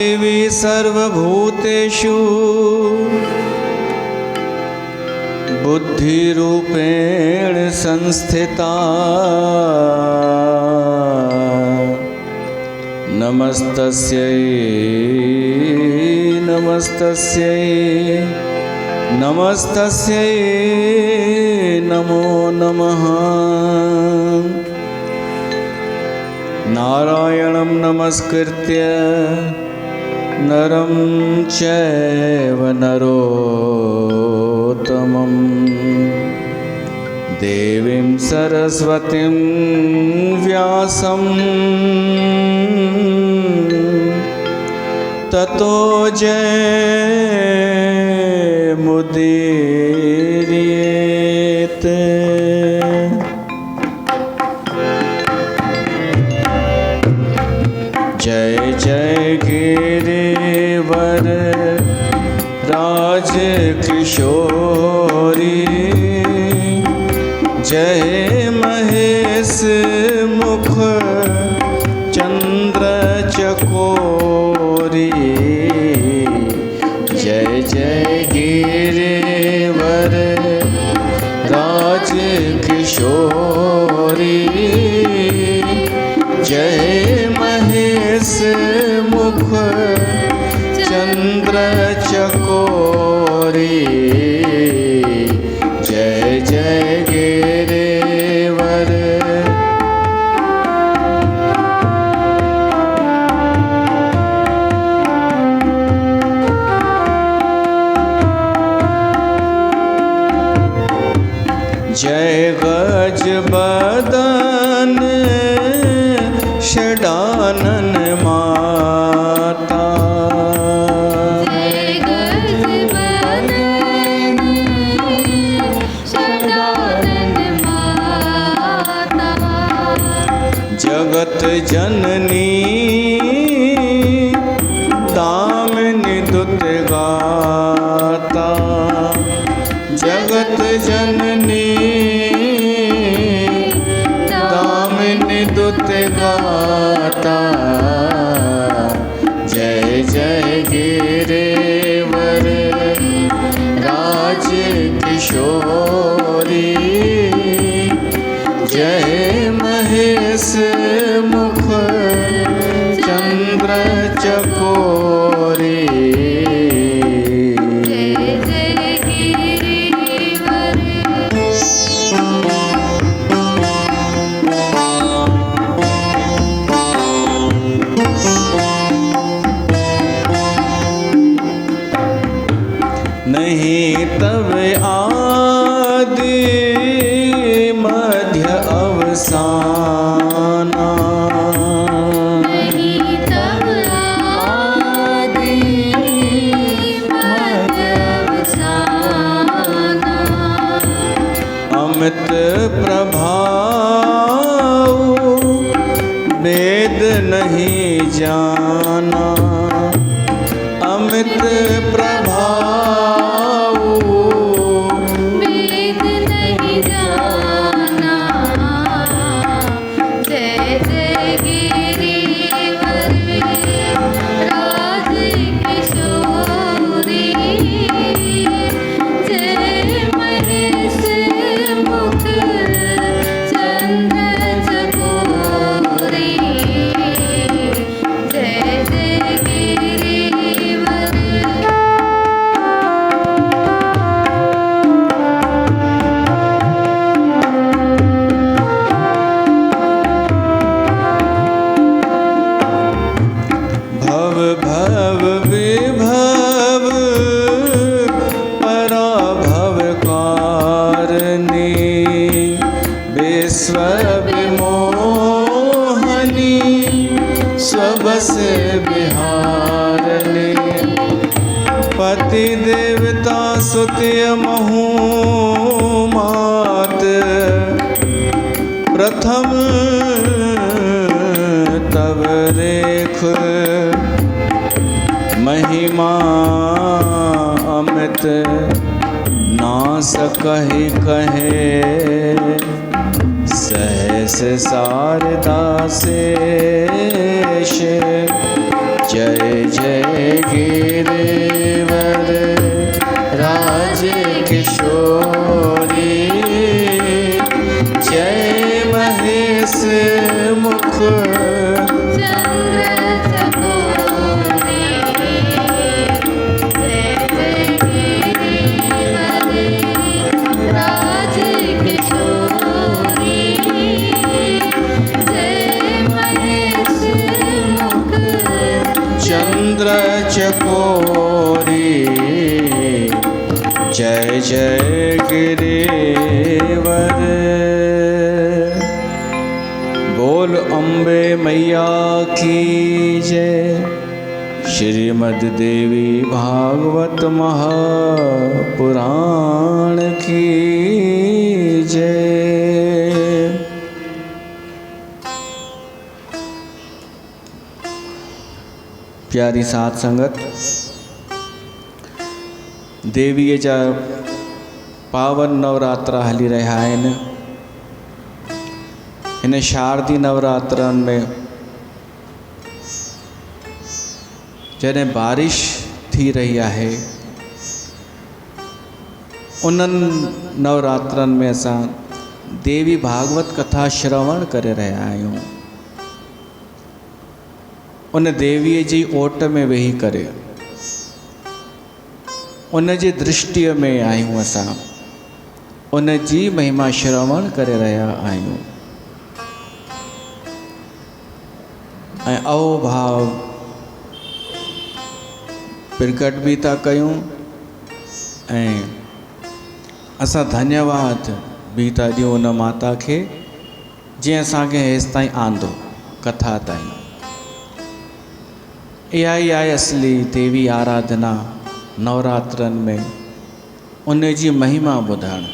देवी सर्वभूतेषु बुद्धिरूपेण संस्थिता नमस्तस्यै नमस्तस्यै नमस्तस्यै नमो नमः। नारायणं नमस्कृत्य नरं चैव नरोत्तमं देवीं सरस्वतीं व्यासं ततो जयमुदीरयेत्। जय जय गिरिवर राजकिशोरी, जय महेश मुख चंद्र चकोरी। जय जय गिरिवर राजकिशोरी, जय महेश मुख चंद्र चकोरी। जय जय गिरिवर। जय गजबदन षडानन माता, जय गजबदन षडानन माता, जगत जननी दामिनी दुर्गाता, जगत जननी दामिनी दुर्गाता। जय जय गिरिवर राजकिशोरी, जय महेश मुख चंद्र चकोरी। नहीं तब आदि मध्य अवसाना, नहीं तब आदि मध्य अवसाना, अमित प्रभाव वेद नहीं जाना, अमित प्रभाव वेद नहीं जाना। जय जय गिरिवर राजकिशोरी, जय महेश मुख चंद्र चकोरी। जय जय गिरिवर। भव भव विभव पराभव कारिणी, विश्व विमोहनी स्वबस विहारिणी। पति देवता सुत्य महु मात, प्रथम तब रेख महिमा अमित ना सकहि कहे। सहस शारदा शेष जय जय गिरिवर राज किशोरी, जय महेश मुख चंद्र चकोरी, जय जय गिरिवर राज किशोरी, जय महेश मुख चंद्र चकोरी, जय जय गिरिवर। बोल अम्बे मैया की जय। श्रीमद् देवी भागवत महापुराण की जय। प्यारी साथ संगत, देवीअ जा पावन नवरात्रा हली रहा आहिनि। इन शारदी नवरात्रनि में जॾहिं बारिश थी रही आहे, उन्हनि नवरात्रनि में असां देवी भागवत कथा श्रवण करे रहिया आहियूं। उन देवीअ जी ओट में वेही करे उन जी दृष्टिअ में आहियूं। असां उन जी महिमा श्रवण करे रहिया आहियूं ऐं अहोभाव प्रकट भी था कयूं ऐं असां धन्यवाद भी था ॾियूं उन माता खे जंहिं असांखे हेसि ताईं आंदो कथा ताईं। इहा ई आहे असली देवी आराधना नवरात्रनि में, उन जी महिमा ॿुधणु।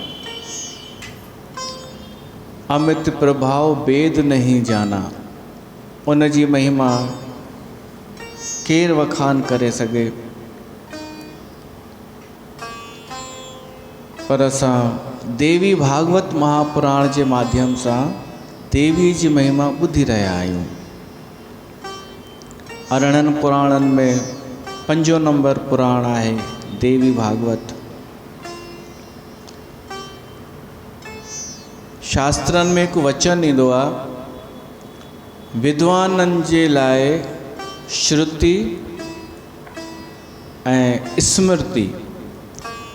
अमित प्रभाव वेद नहीं जाना, उन जी महिमा केरु वखान करे सघे। पर असां देवी भागवत महापुराण जे माध्यम सां देवी जी महिमा ॿुधी रहिया आहियूं। अरिड़हनि पुराणनि में 5 नंबर पुराण आहे देवी भागवत। शास्त्रनि में हिकु वचन ईंदो आहे, विद्वाननि जे लाइ श्रुति ऐं स्मृति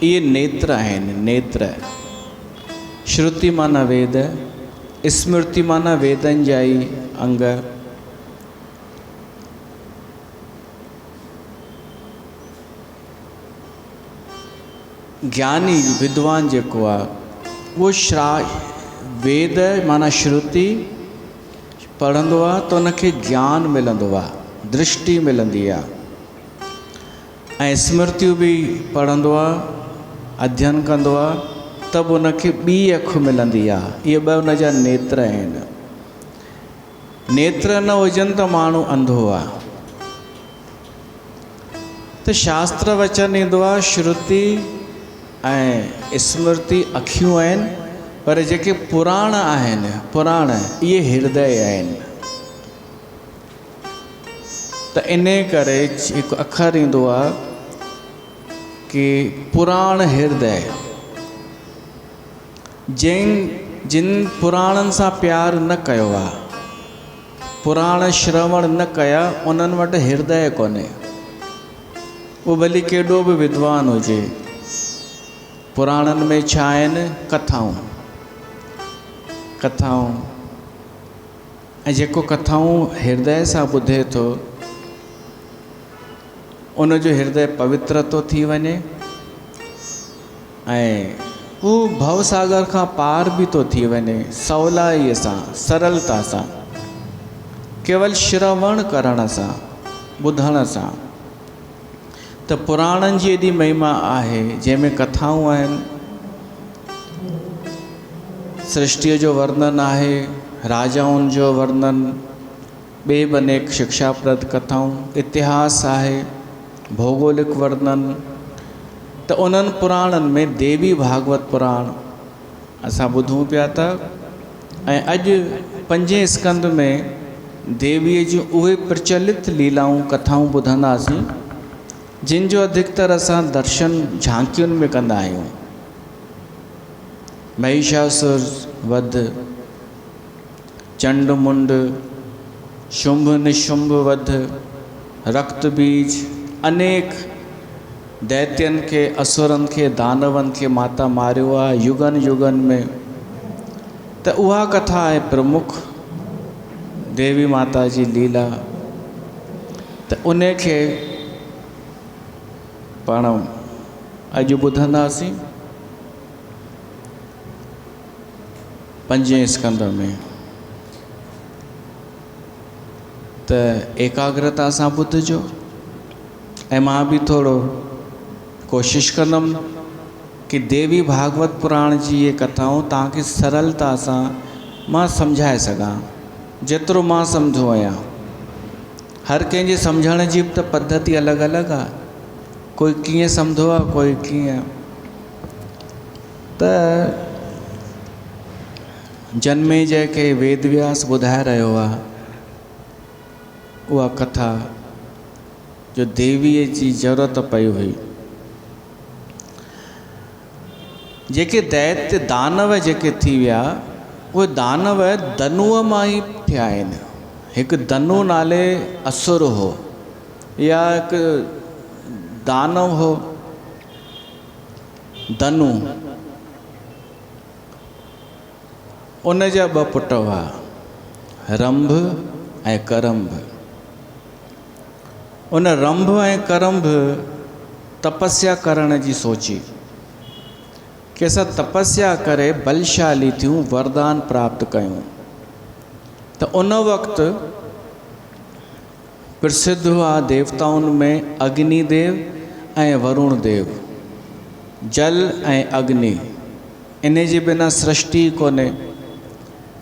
इहे नेत्र आहिनि। नेत्र, श्रुति माना वेद, स्मृति माना वेदनि जा ई अंग। ज्ञानी विद्वान जेको आहे उहो वेद माना श्रुति पढ़ंदो आहे त उनखे ज्ञान मिलंदो आहे, दृष्टि मिलंदी आहे। ऐं स्मृतियूं बि पढ़ंदो आहे, अध्ययन कंदो आहे, त बि उनखे ॿी अखि मिलंदी आहे। इहे ॿ उन जा नेत्र आहिनि। नेत्र न हुजनि त माण्हू अंधो आहे। त शास्त्र वचन ईंदो आहे, श्रुति ऐं स्मृति अखियूं आहिनि, पर जेके पुराण आहिनि, पुराण इहे हृदय आहिनि। त इन करे हिकु अखर ईंदो आहे कि पुराण हृदय। जिन पुराणनि सां प्यार न कयो आहे, पुराण श्रवण न कया, उन्हनि वटि हृदय कोन्हे। उहो भली केॾो बि विद्वान हुजे। पुराणनि में छा आहिनि? कथाऊं। कथाऊं ऐं जेको कथाऊं हृदय सां ॿुधे थो, उन जो हृदय पवित्र थो थी वञे ऐं हू भवसागर खां पार बि थो थी वञे सवलाईअ सां, सरलता सां, केवल श्रवण करण सां, ॿुधण सां। त पुराणनि जी एॾी महिमा आहे, जंहिंमें कथाऊं आहिनि, सृष्टिअ जो वर्णन आहे, राजाउनि जो वर्णन, ॿिए बि अनेक शिक्षाप्रद कथाऊं, इतिहास आहे, भौगोलिक वर्णन। त उन्हनि पुराणनि में देवी भागवत पुराण असां ॿुधूं पिया था। ऐं अॼु 5 स्कंद में देवीअ जूं उहे प्रचलित लीलाऊं कथाऊं ॿुधंदासीं जिन जो अधिकतर असां दर्शन झांकियुनि में कंदा आहियूं। महिषासुर वध, चंड मुंड, शुंभ निशुंभ वध, रक्त बीज, अनेक दैत्यनि खे, असुरनि खे, दानवनि खे माता मारियो आहे युगनि युगनि में। त उहा कथा आहे प्रमुख देवी माता जी लीला। त उन खे पाण अॼु ॿुधंदासीं 5 स्कंद में। त एकाग्रता सां ॿुधजो ऐं मां बि थोरो कोशिशि कंदुमि कि देवी भागवत पुराण जी ये कथाऊं तव्हांखे सरलता सां मां सम्झाए सघां जेतिरो मां सम्झो आहियां। हर कंहिंजे सम्झण जी त पद्धति अलॻि अलॻि आहे, कोई कीअं सम्झो आहे, कोई कीअं। त जन्मेजय खे वेदव्यास ॿुधाए रहियो आहे उहा कथा जो देवीअ जी ज़रूरत पई हुई। जेके दैत्य दानव जेके थी विया उहे दानव दनुअ मां ई थिया आहिनि। हिकु दनु नाले असुर हो या हिकु दानव हो दनु, उन जा 2 पुट हुआ, रंभ ऐं करंभ। उन रंभ ऐं करंभ तपस्या करण जी सोची कि असां तपस्या करे बलशाली थियूं, वरदान प्राप्त कयूं। त उन वक़्तु प्रसिद्ध हुआ देवताउनि में अग्निदेव ऐं वरुण देव। जल ऐं अग्नि, इन जे बिना सृष्टि कोन्हे।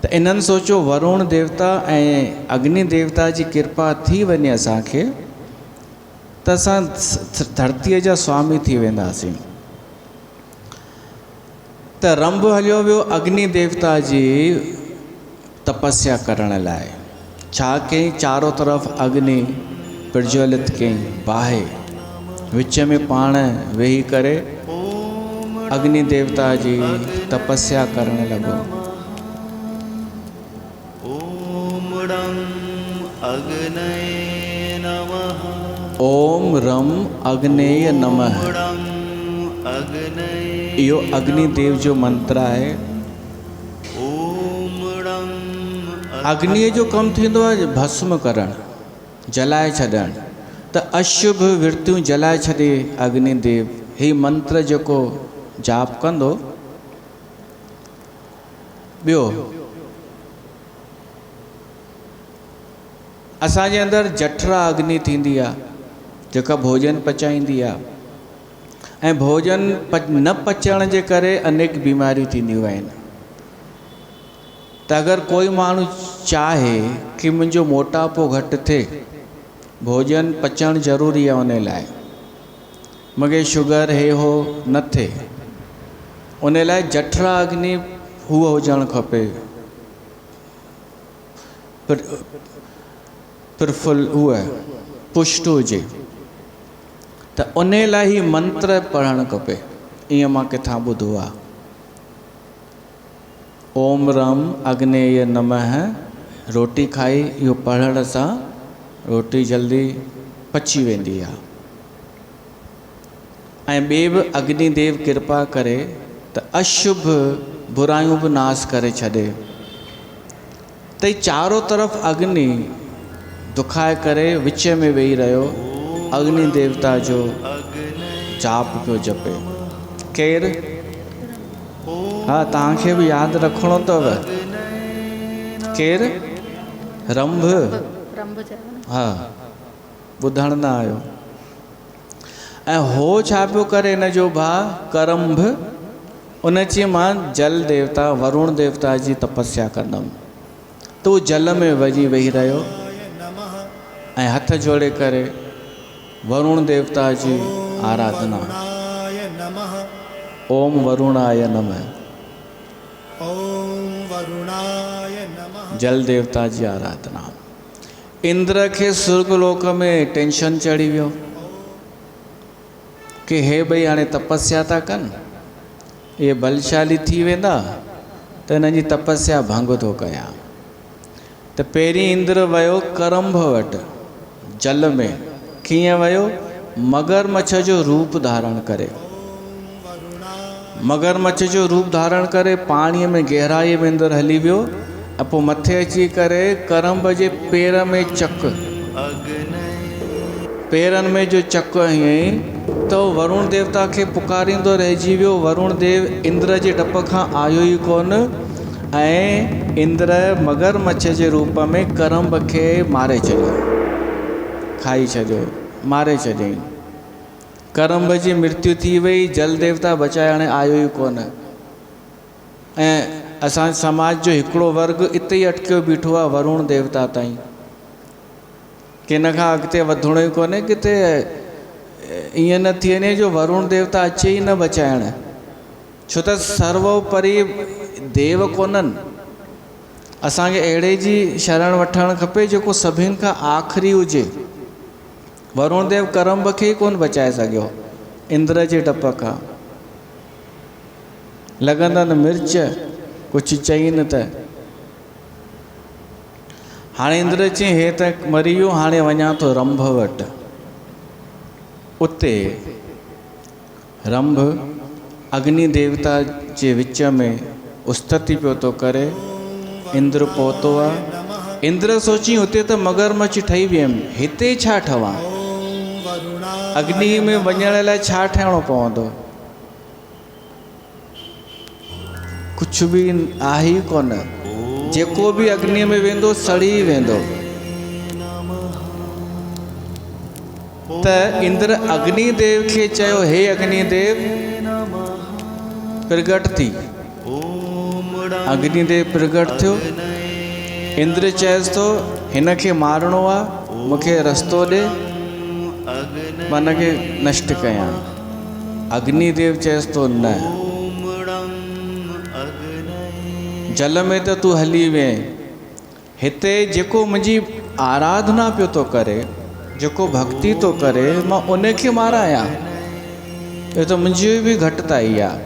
त इन्हनि सोचियो वरुण देवता ऐं अग्नि देवता जी कृपा थी वञे असांखे त असां धरतीअ जा स्वामी थी वेंदासीं। त रंभ हलियो वियो अग्नि देवता जी तपस्या करण लाइ। छा कयईं, चारों तरफ़ अग्नि प्रज्वलित कयईं, बाहि विच में पाण वेही करे अग्नि देवता जी तपस्या करण लॻो। ओम रम अग्नेय नमः। इहो अग्निदेव जो मंत्र आहे। अग्निअ जो कमु थींदो आहे भस्म करणु, जलाए छॾणु। त अशुभ वृत्तियूं जलाए छॾे अग्निदेव। ही मंत्र जेको जाप कंदो। ॿियो असांजे अंदरि जठरा अग्नि थींदी आहे जेका भोजन पचाईंदी आहे, ऐं भोजन न पचण जे करे अनेक बीमारियूं थींदियूं आहिनि। त अगरि कोई माण्हू चाहे कि मुंहिंजो मोटापो घटि थिए, भोजन पचणु ज़रूरी आहे उन लाइ। मूंखे शुगर हे हो न थिए, उन लाइ जठरा अग्नि हूअ हुजणु खपे, प्रफुल्ल हुअ पुष्ट हुजे। त उन लाइ ही मंत्र पढ़णु खपे। ईअं मां किथां ॿुधो आहे। ओम रम अग्नेय नमः। रोटी खाई इहो पढ़ण सां रोटी जल्दी पची वेंदी आहे। ऐं ॿिए बि अग्निदेव कृपा करे त अशुभ बुरायूं बि नाश करे छॾे। त चारों तरफ़ अग्नि दुखाए करे विच में वेही रहियो, अग्नि देवता जो जाप पियो जपे। केरु? हा, तव्हांखे बि यादि रखिणो अथव। केरु? रंभ। हा, ॿुधण न आयो। ऐं हो छा पियो करे हिन जो भाउ करंभ? उन चई मां जल देवता वरुण देवता जी तपस्या कंदुमि। त उहो जल में वञी वेही रहियो ऐं हथ जोड़े करे वरुण देवता जी आराधना। ओम वरुणाय नमः। ओम वरुणाय नमः। जल देवता जी आराधना। इंद्र के स्वर्गलोक में टेंशन चढ़ी वियो कि हे भई हाणे तपस्या था कनि, ये बलशाली थी वेंदा त हिननि जी तपस्या भंग थो कयां। त पहिरीं इंद्र वियो करंभ वटि जल में। कीअं वियो? मगरमच्छ जो रूप धारण करे। मगरमच्छ जो रूप धारण करे पाणीअ में गहराईअ में अंदरि हली वियो ऐं पोइ मथे अची करे करंभ जे पेर में चक, पेरनि में जो चक हयईं त वरुण देवता खे पुकारींदो रहिजी वियो। वरुण देव इंद्र जे डप खां आयो ई कोन ऐं इंद्र मगरमच्छ जे रूप में करंभ खे मारे छॾियो, खाई छॾियो, मारे छॾियईं। करंभ जी मृत्यु थी वई। जल देवता बचाइण आयो ई कोन। ऐं असां समाज जो हिकिड़ो वर्ग इते ई अटकियो बीठो आहे वरुण देवता ताईं, कि हिन खां अॻिते वधिणो ई कोन्हे। किथे ईअं न थी वञे जो वरुण देवता अचे ई न बचाइण, छो त सर्वोपरि देव कोन्हनि। असांखे अहिड़े जी शरण वठणु खपे जेको सभिनि खां आख़िरी हुजे। वरुण देव करंभ खे ई कोन बचाए सघियो इंद्र जे डप खां। लॻंदनि मिर्च, कुझु चई न त। हाणे इंद्र चई हे त मरी वियो, हाणे वञा थो रंभ वटि। उते रंभ अग्नि देवता जे विच में उस्तति पियो थो करे। इंद्र पहुतो आहे। इंद्र सोची हुते त मगरमच्छ ठही वियमि, हिते छा ठवां? अग्नि में वञण लाइ छा ठहिणो पवंदो? कुझु बि आहे ई कोन। जेको बि अग्नि में वेंदो सड़ी वेंदो। त इंद्र अग्नि देव खे चयो, हे अग्नि देव प्रगट थी। अग्नि देव प्रगट थियो। इंद्र चएसि थो हिन खे मारणो आहे, मूंखे रस्तो ॾे, मां हिन खे नष्ट कयां। अग्नि देव चएसि थो न, जल में त तूं हली वएं, हिते जेको मुंहिंजी आराधना पियो थो करे, जेको भक्ति थो करे, मां उन खे मारायां। इहो त मुंहिंजी बि घटिताई आहे,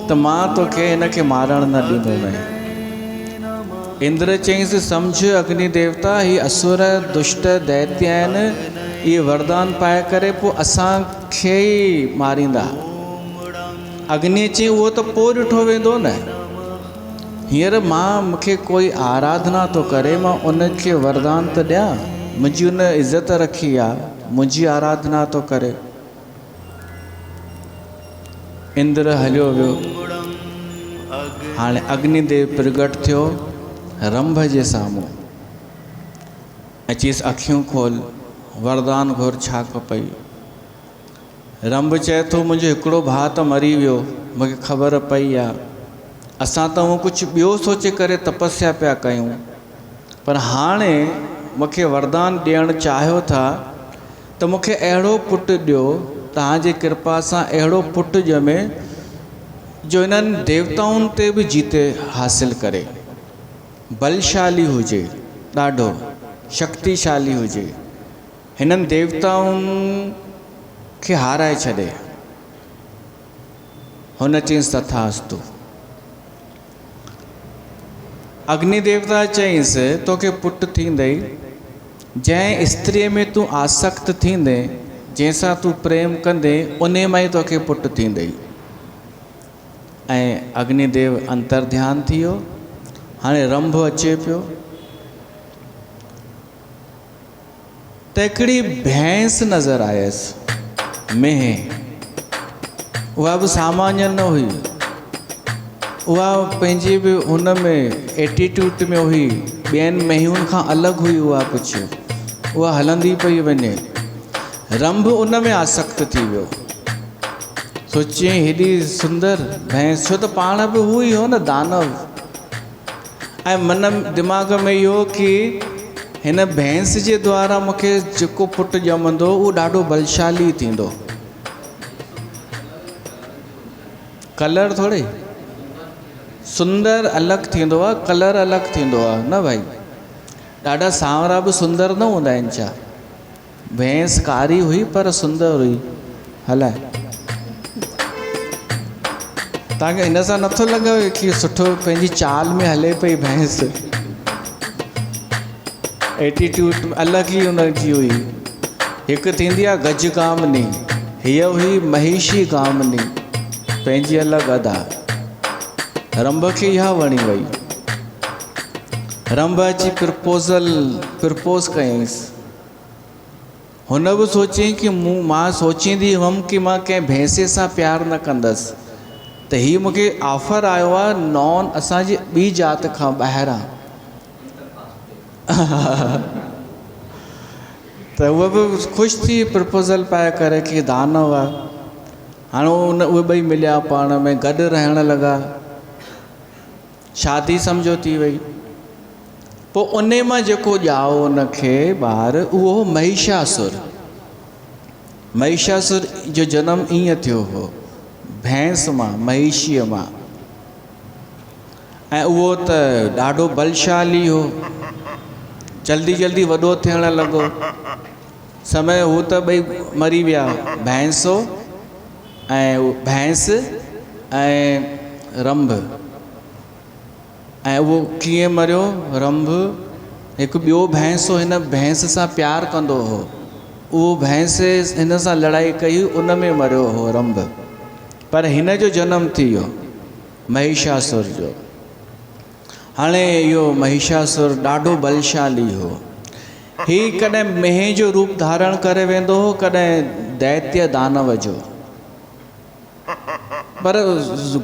त मां तोखे हिन खे मारणु न ॾींदोमांइ। इंद्र चईंसि सम्झ अग्नि देवता, ही असुर दुष्ट दैत्य आहिनि, इहे वरदान पाए करे पोइ असांखे ई मारींदा। अग्नि चई उहो त पोइ ॾिठो वेंदो न, हींअर मूंखे कोई आराधना थो करे, मां उनखे वरदान त ॾियां। मुंहिंजी उन इज़त रखी आहे, मुंहिंजी आराधना थो करे। इंद्र हलियो वियो। हाणे अग्निदेव प्रगट थियो रंभ जे साम्हूं ऐं चयसि अखियूं खोल, वरदान घुर, छा खपई? रंभ चए थो मुंहिंजो हिकिड़ो भाउ त मरी वियो, मूंखे ख़बर पई आहे। असां त हूअं कुझु ॿियो सोचे करे तपस्या पिया कयूं, पर हाणे मूंखे वरदान ॾियणु चाहियो था त मूंखे अहिड़ो पुटु ॾियो, तव्हांजे कृपा सां अहिड़ो पुटु ॼमे जो इन्हनि देवताउनि ते बि जीते हासिल करे, बलशाली हुजे, ॾाढो शक्तिशाली हुजे, हिननि देवताउनि खे हाराए छॾे। हुन चयईंसि तथास्तु। अग्नि देवता चयईंसि तोखे पुटु थींदई, जंहिं स्त्रीअ में तूं आसक्त थींदे, जंहिंसां तूं प्रेम कंदे, उन मां ई तोखे पुटु थींदई। ऐं अग्निदेव अंतर्ध्यान थी वियो। हाणे रंभ अचे पियो त हिकिड़ी भैंस नज़र आयसि, मेंह। उहा बि सामान्य न हुई, उहा पंहिंजी बि हुन में एटीट्यूड में हुई, ॿियनि मेंहुनि खां अलॻि हुई। उहा कुझु उहा हलंदी पई वञे। रंभ उन में आसक्त थी वियो। सोचे हेॾी सुंदर भैंस, छो त पाण बि हू ई हो न, दानव। ऐं मन दिमाग़ में इहो कि हिन भैंस जे द्वारा मूंखे जेको पुटु ॼमंदो उहो ॾाढो बलशाली थींदो। कलर थोरे सुंदर अलॻि थींदो आहे, कलर अलॻि थींदो आहे न भाई। ॾाढा सांवरा बि सुंदर न हूंदा आहिनि छा? भैंस कारी हुई पर सुंदर हुई। हलाए तव्हांखे हिन सां नथो लॻे कि सुठो पंहिंजी चाल में हले पई भैंस? एटीट्यूड अलॻि ई हुनजी हुई। हिकु थींदी आहे गज गामनी, हीअ हुई महिषी गामनी, पंहिंजी अलॻि अदा। रंभ खे इहा वणी वई। रंभ अची प्रपोज़ कयईंसि। हुन बि सोचईं कि मां सोचींदी हुअमि कि मां कंहिं भैंसे सां प्यारु न कंदसि, त हीउ मूंखे ऑफर आयो आहे नॉन असांजी ॿी जात खां ॿाहिरां। त उहा बि ख़ुशि थी प्रपोज़ल पाए करे कि दानव आहे। हाणे उहे ॿई मिलिया, पाण में गॾु रहण लॻा, शादी सम्झो थी वई। पोइ उन मां जेको ॼाओ उनखे ॿार, उहो महिषासुर। महिषासुर जो जनमु ईअं थियो हो, भैंस मां, महिषीअ मां। ऐं उहो त ॾाढो बलशाली हो, जल्दी जल्दी वॾो थियण लॻो। समय हू त ॿई मरी विया, भैंस ऐं रंभ। ऐं उहो कीअं मरियो? रंभ हिकु ॿियो भैंस हो, हिन भैंस सां प्यारु कंदो हो, उहो भैंस हिन सां लड़ाई कई, उन में मरियो हो रंभ। पर हिन जो जनमु थी वियो महिषासुर जो। हाणे इहो महिषासुर ॾाढो बलशाली हो। हीउ कॾहिं मेंहिं जो रूप धारण करे वेंदो हो, कॾहिं दैत्य दानव जो, पर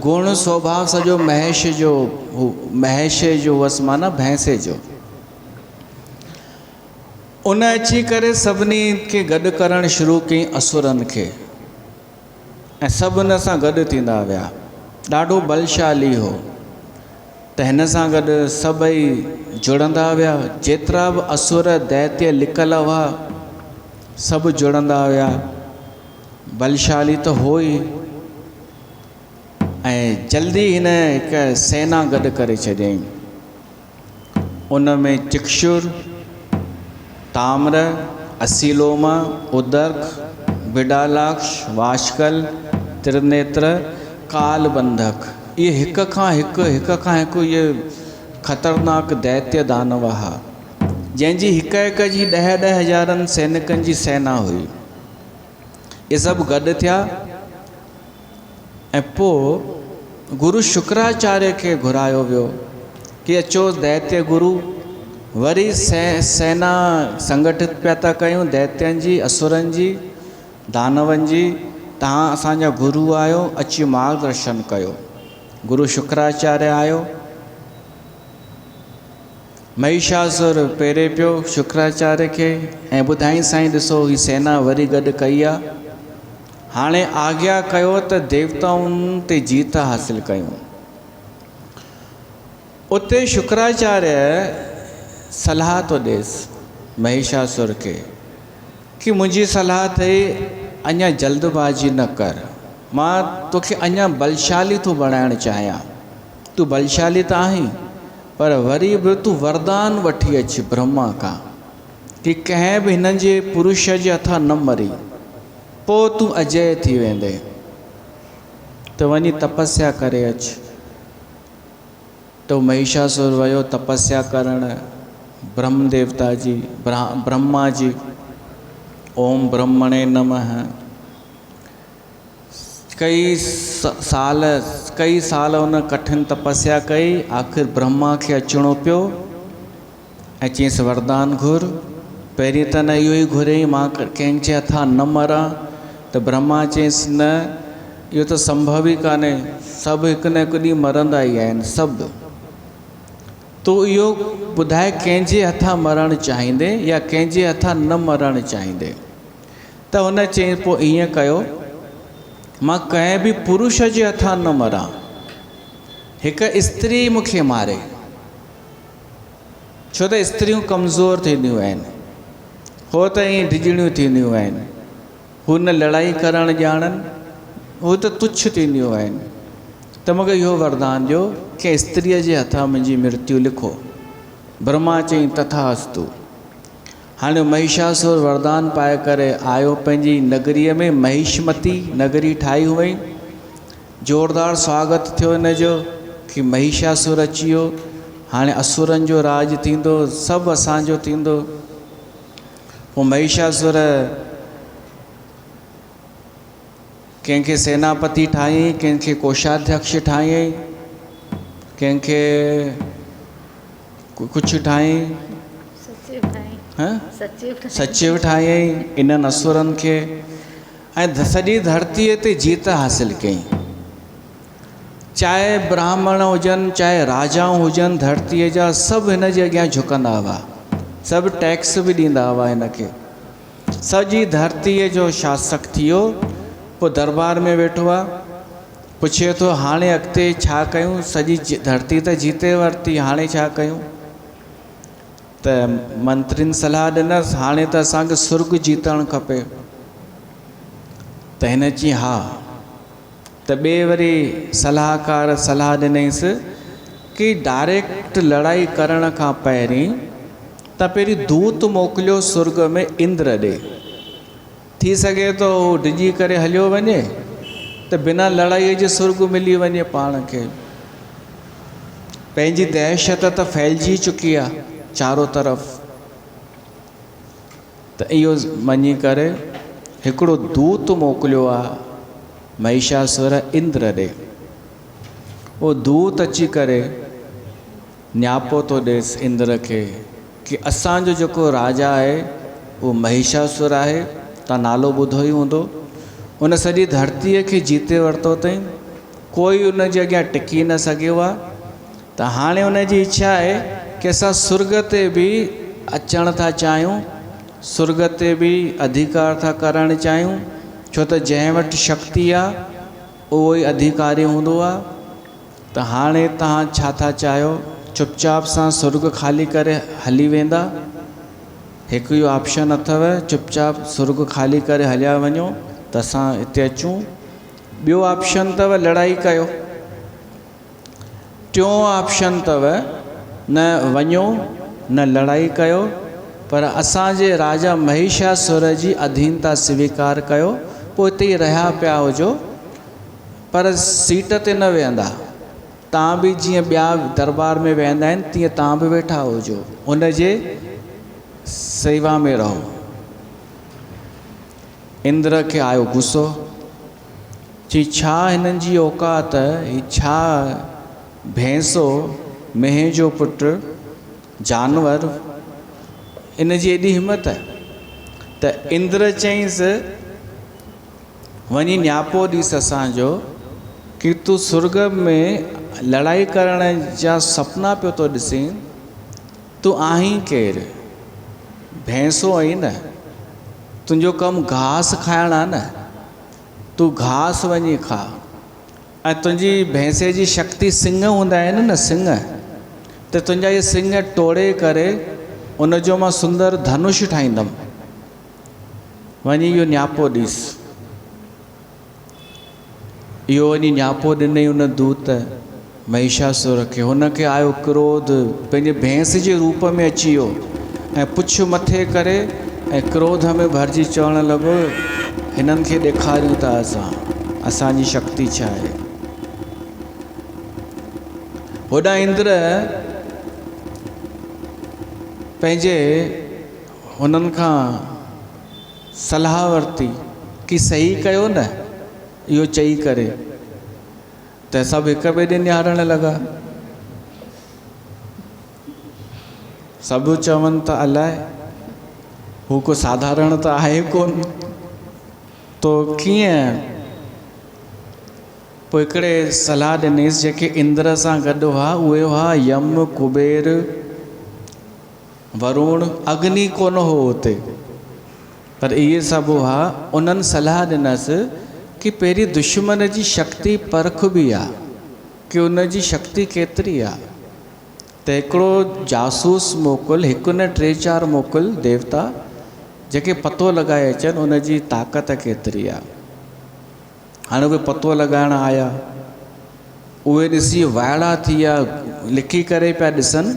गुण स्वभाव सॼो महेश जो हुअसि, माना भैंसे जो। उन अची करे सभिनी खे गॾु करणु शुरू कयईं, असुरनि खे, ऐं सभु हुन सां गॾु थींदा विया। ॾाढो बलशाली हो, त हिन सां गॾु सभई जुड़ंदा विया। जेतिरा बि असुर दैत्य लिकल हुआ, सभु जुड़ंदा विया। बलशाली त हो ई। ऐं जल्दी हिन हिकु सेना गॾु करे छॾियईं। उन में चिक्षुर, ताम्र, असीलोमा, उदर्क, बिडालाक्ष, वाशकल, त्रिनेत्र, कालबंधक, इहे हिक खां हिकु इहे ख़तरनाक दैत्य दानव हुआ, जंहिंजी हिक जी 10-10 हज़ारनि सैनिकनि जी सेना हुई। इहे सभु गॾु थिया। ऐं पोइ गुरु शुक्राचार्य खे घुरायो वियो कि अचो दैत्य गुरु, वरी सेना संगठित पिया था कयूं दैत्यनि जी, असुरनि जी, दानवनि जी। तव्हां असांजा गुरु आहियो, अची मार्गदर्शन कयो। गुरु शुक्राचार्य आयो। महिषासुर पेरे पियो शुक्राचार्य खे ऐं ॿुधाई, साईं ॾिसो ही सेना वरी गॾु कई आहे, हाणे आज्ञा कयो त देवताउनि ते जीत हासिल कयूं। उते शुक्राचार्य सलाह तो ॾेसि महिषासुर खे कि मुंहिंजी सलाह अथई, अञा जल्दबाजी न कर, मां तोखे अञा बलशाली थो बणाइणु चाहियां। तूं बलशाली त आहीं, पर वरी बि तूं वरदान वठी अचु ब्रह्मा खां कि कंहिं बि हिननि जे पुरुष जे हथां न मरी, पोइ तूं अजय थी वेंदे, त वञी तपस्या करे अचु। तो महिषासुर वियो तपस्या करणु ब्रह्म देवता जी, ब्रह्मा जी। ओम ब्रह्मणे नमः। कई साल उन कठिन तपस्या कई। आख़िर ब्रह्मा खे अचणो पियो ऐं चयईंसि वरदान घुर। पहिरीं त न इहो ई घुरियईं मां कंहिंजे हथां न मरां, त ब्रह्मा चयईंसि न, इहो त संभव ई कान्हे, सभु हिकु न हिकु ॾींहुं मरंदा ई आहिनि सभु। तो इहो ॿुधाए कंहिंजे हथां मरणु चाहींदे या कंहिंजे हथां न मरणु चाहींदे। त हुन चयईं पोइ ईअं कयो, मां कंहिं बि पुरुष जे हथां न मरां, हिकु स्त्री मूंखे मारे, छो त स्त्रियूं कमज़ोर थींदियूं आहिनि, हो त ईअं ढिजणियूं थींदियूं आहिनि, हू न लड़ाई करणु ॼाणनि, हू त तुच्छ थींदियूं आहिनि। त मूंखे इहो वरदान ॾियो कि स्त्रीअ जे हथां मुंहिंजी मृत्यु लिखो। ब्रह्मा चई तथास्तु। हाणे महिषासुर वरदान पाए करे आयो पंहिंजी नगरीअ में, महिषमती नगरी ठाही हुई। ज़ोरदार स्वागत थियो हिन जो कि महिषासुर अची वियो, हाणे असुरनि जो राज थींदो, सभु असांजो थींदो। पोइ महिषासुर कंहिंखे सेनापति ठाहियईं, कंहिंखे कोषाध्यक्ष ठाहियईं, कंहिंखे कुझु ठाहियईं, सचिव ठाहियईं इन्हनि असुरनि खे, ऐं सॼी धरतीअ ते जीत हासिलु कयईं। चाहे ब्राह्मण हुजनि, चाहे राजाऊं हुजनि, धरतीअ जा सभु हिन जे अॻियां झुकंदा हुआ, सभु टैक्स बि ॾींदा हुआ हिनखे। सॼी धरतीअ जो शासक थी वियो। पोइ दरबार में वेठो आहे, पुछे थो हाणे अॻिते छा कयूं, सॼी धरती त जीते वरिती, हाणे छा कयूं? त मंत्रियुनि सलाह ॾिनसि, हाणे त असांखे सुर्ग जीतणु खपे। त हिन चई हा। त ॿिए वरी सलाहकार सलाह ॾिनईंसि कि डायरेक्ट लड़ाई करण खां पहिरीं त पहिरीं दूत मोकिलियो सुर्ग में इंद्र ॾे। थी सघे थो हू डिॼी करे हलियो वञे त बिना लड़ाईअ जे सुर्ग मिली वञे पाण खे। पंहिंजी दहशत त फैलिजी चुकी आहे चारों तरफ़। त इहो मञी करे हिकिड़ो दूत मोकिलियो आहे महिषासुर इंद्र ॾे। उहो दूत अची करे न्यापो थो ॾेसि इंद्र खे कि असांजो जेको राजा आहे उहो महिषासुर आहे, तव्हां नालो ॿुधो ई हूंदो। उन सॼी धरतीअ खे जीते वरितो अथई, कोई उन जे अॻियां टिकी न सघियो आहे। त हाणे उन जी इच्छा आहे कि असां सुर्ग ते बि अचणु था चाहियूं, सुर्ग ते बि अधिकार था करणु चाहियूं, छो त जंहिं वटि शक्ति आहे उहो ई अधिकारी हूंदो आहे। त हाणे तव्हां छा था चाहियो? चुपचाप सां सुर्ग ख़ाली करे हली वेंदा? हिकु इहो ऑप्शन अथव, चुपचाप सुर्ग ख़ाली करे हलिया वञो त असां हिते अचूं। ॿियो ऑप्शन अथव लड़ाई कयो। टियों ऑप्शन अथव न वञो न लड़ाई कयो, पर असांजे राजा महिषासुर जी अधीनता स्वीकार कयो, पोइ हिते ई रहिया पिया हुजो, पर सीट ते न वेहंदा। तव्हां बि जीअं ॿिया दरबार में वेहंदा आहिनि तीअं तव्हां बि वेठा हुजो, उन जे सेवा में रहो। इंद्र खे आयो गुस्सो, चई छा हिननि जी औकात, ही छा भैंसो मेंह जो पुटु जानवर, इन जी एॾी हिमत आहे। त इंद्र चईंसि वञी न्यापो ॾिस असांजो कि तूं सुर्ग में लड़ाई करण जा सपना पियो थो ॾिसीं, तूं आहीं केरु? भैंसो आहीं न, तुंहिंजो कमु घास खाइणु आहे न, तूं घास वञी खा। ऐं तुंहिंजी भैंसे जी शक्ति सिंग हूंदा आहिनि न, सिंग, त तुंहिंजा इहे सिंग टोड़े करे उन जो मां सुंदर धनुष ठाहींदुमि, वञी इहो न्यापो ॾिस। इहो वञी न्यापो ॾिनई उन दूत महिषासुर खे। हुनखे आयो क्रोध, पंहिंजे भैंस जे रूप में अची वियो ऐं पुछ मथे करे ऐं क्रोध में भरिजी चवणु लॻो हिननि खे ॾेखारियूं था असांजी शक्ति छा आहे। होॾां इंद्र पंहिंजे हुननि खां सलाह वरिती कि सही कयो न, इहो चई करे त सभु हिक ॿिए ॾे निहारणु लॻा। सभु चवनि त अलाए हू को साधारण त आहे कोन, तो कीअं? पोइ हिकिड़े सलाह ॾिनीसि जेके इंद्र सां गॾु हुआ, उहे हुआ यम, कुबेर, वरुण, अग्नि कोन हो हुते, पर इहे सभु हुआ। उन्हनि सलाह ॾिनसि कि पहिरीं दुश्मन जी शक्ति परख बि आहे कि उन जी शक्ति केतिरी आहे। त हिकिड़ो जासूस मोकिल, हिकु न 3-4 मोकिल देवता जेके पतो लॻाए अचनि उन जी ताक़त केतिरी आहे। हाणे उहे पतो लॻाइण आया, उहे ॾिसी वाइड़ा थी विया, लिखी करे पिया ॾिसनि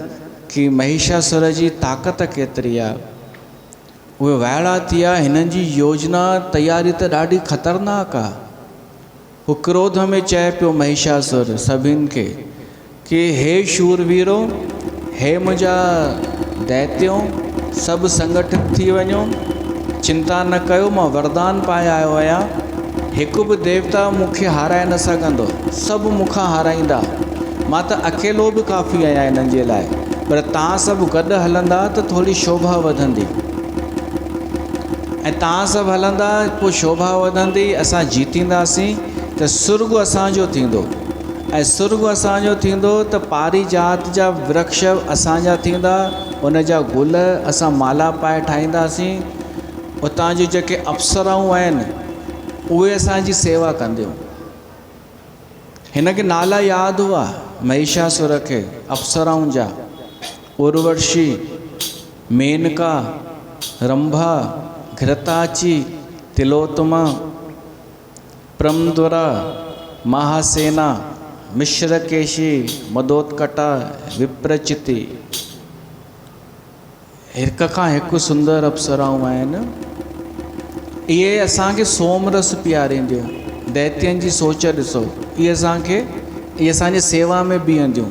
कि महिषासुर जी ताक़त केतिरी आहे। उहे वाइड़ा थी विया, हिननि जी योजना तयारी त ॾाढी ख़तरनाक आहे। हू क्रोध में चए पियो महिषासुर सभिनि खे कि हे शूरवीरो, हे मुंहिंजा दैत्यो, सभु संगठित थी वञो, चिंता न कयो, मां वरदान पाए आयो आहियां। हिकु बि देवता मूंखे हाराए न सघंदो, सभु मूंखां हाराईंदा। मां त अकेलो बि काफ़ी आहियां हिननि जे लाइ, पर तव्हां सभु गॾु हलंदा त थोरी शोभा वधंदी, ऐं तव्हां सभु हलंदा पोइ शोभा वधंदी, असां जीतींदासीं त सुर्ग असांजो थींदो, ऐं सुर्ग असांजो थींदो त पारिजात जा वृक्ष असांजा थींदा, उन जा गुल असां माला पाए ठाहींदासीं। उतां जी जेके अप्सराऊं आहिनि उहे असांजी सेवा कंदियूं। हिन खे नाला यादि हुआ महिषासुर खे अप्सराउनि जा, उर्वशी, मेनका, रंभा, घृताची, तिलोत्तमा, प्रमद्वरा, महासेना, मिश्रकेशी, मदोत्कटा, विप्रचिति। हिक खां हिकु सुंदर अप्सराऊं आहिनि। इहे असांखे सोमरस पीआरींदियूं। दैत्यनि जी सोच ॾिसो, इहे असांजे सेवा में बीहंदियूं।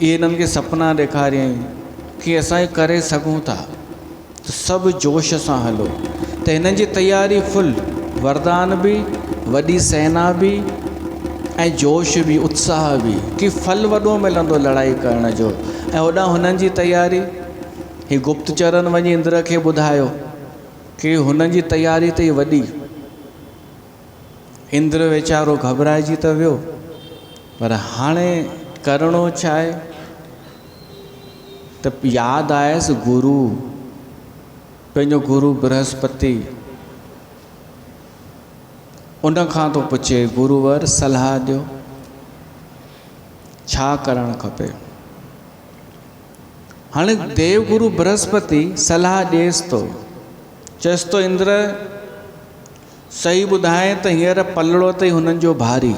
इहे हिननि खे सपना ॾेखारियईं कि असां करे सघूं था, त सभु जोश सां हलो। त हिननि जी तयारी फुल, वरदान बि, वॾी सेना बि, ऐं जोश बि, उत्साह बि, कि फल वॾो मिलंदो लड़ाई करण जो। ऐं होॾां हुननि जी तयारी, ही गुप्तचरनि वञी इंद्र खे ॿुधायो कि हुननि जी तयारी त वॾी। इंद्र वीचारो घबराइजी त वियो, पर हाणे करिणो छा आहे? त यादि आयसि गुरु, पंहिंजो गुरु बृहस्पति। उन खां थो पुछे, गुरुवर सलाह ॾियो, छा करणु खपे? हाणे देवगुरु बृहस्पति सलाह ॾिएसि थो, चएसि थो इंद्र सही ॿुधाए त हींअर पलड़ो अथई हुननि जो भारी,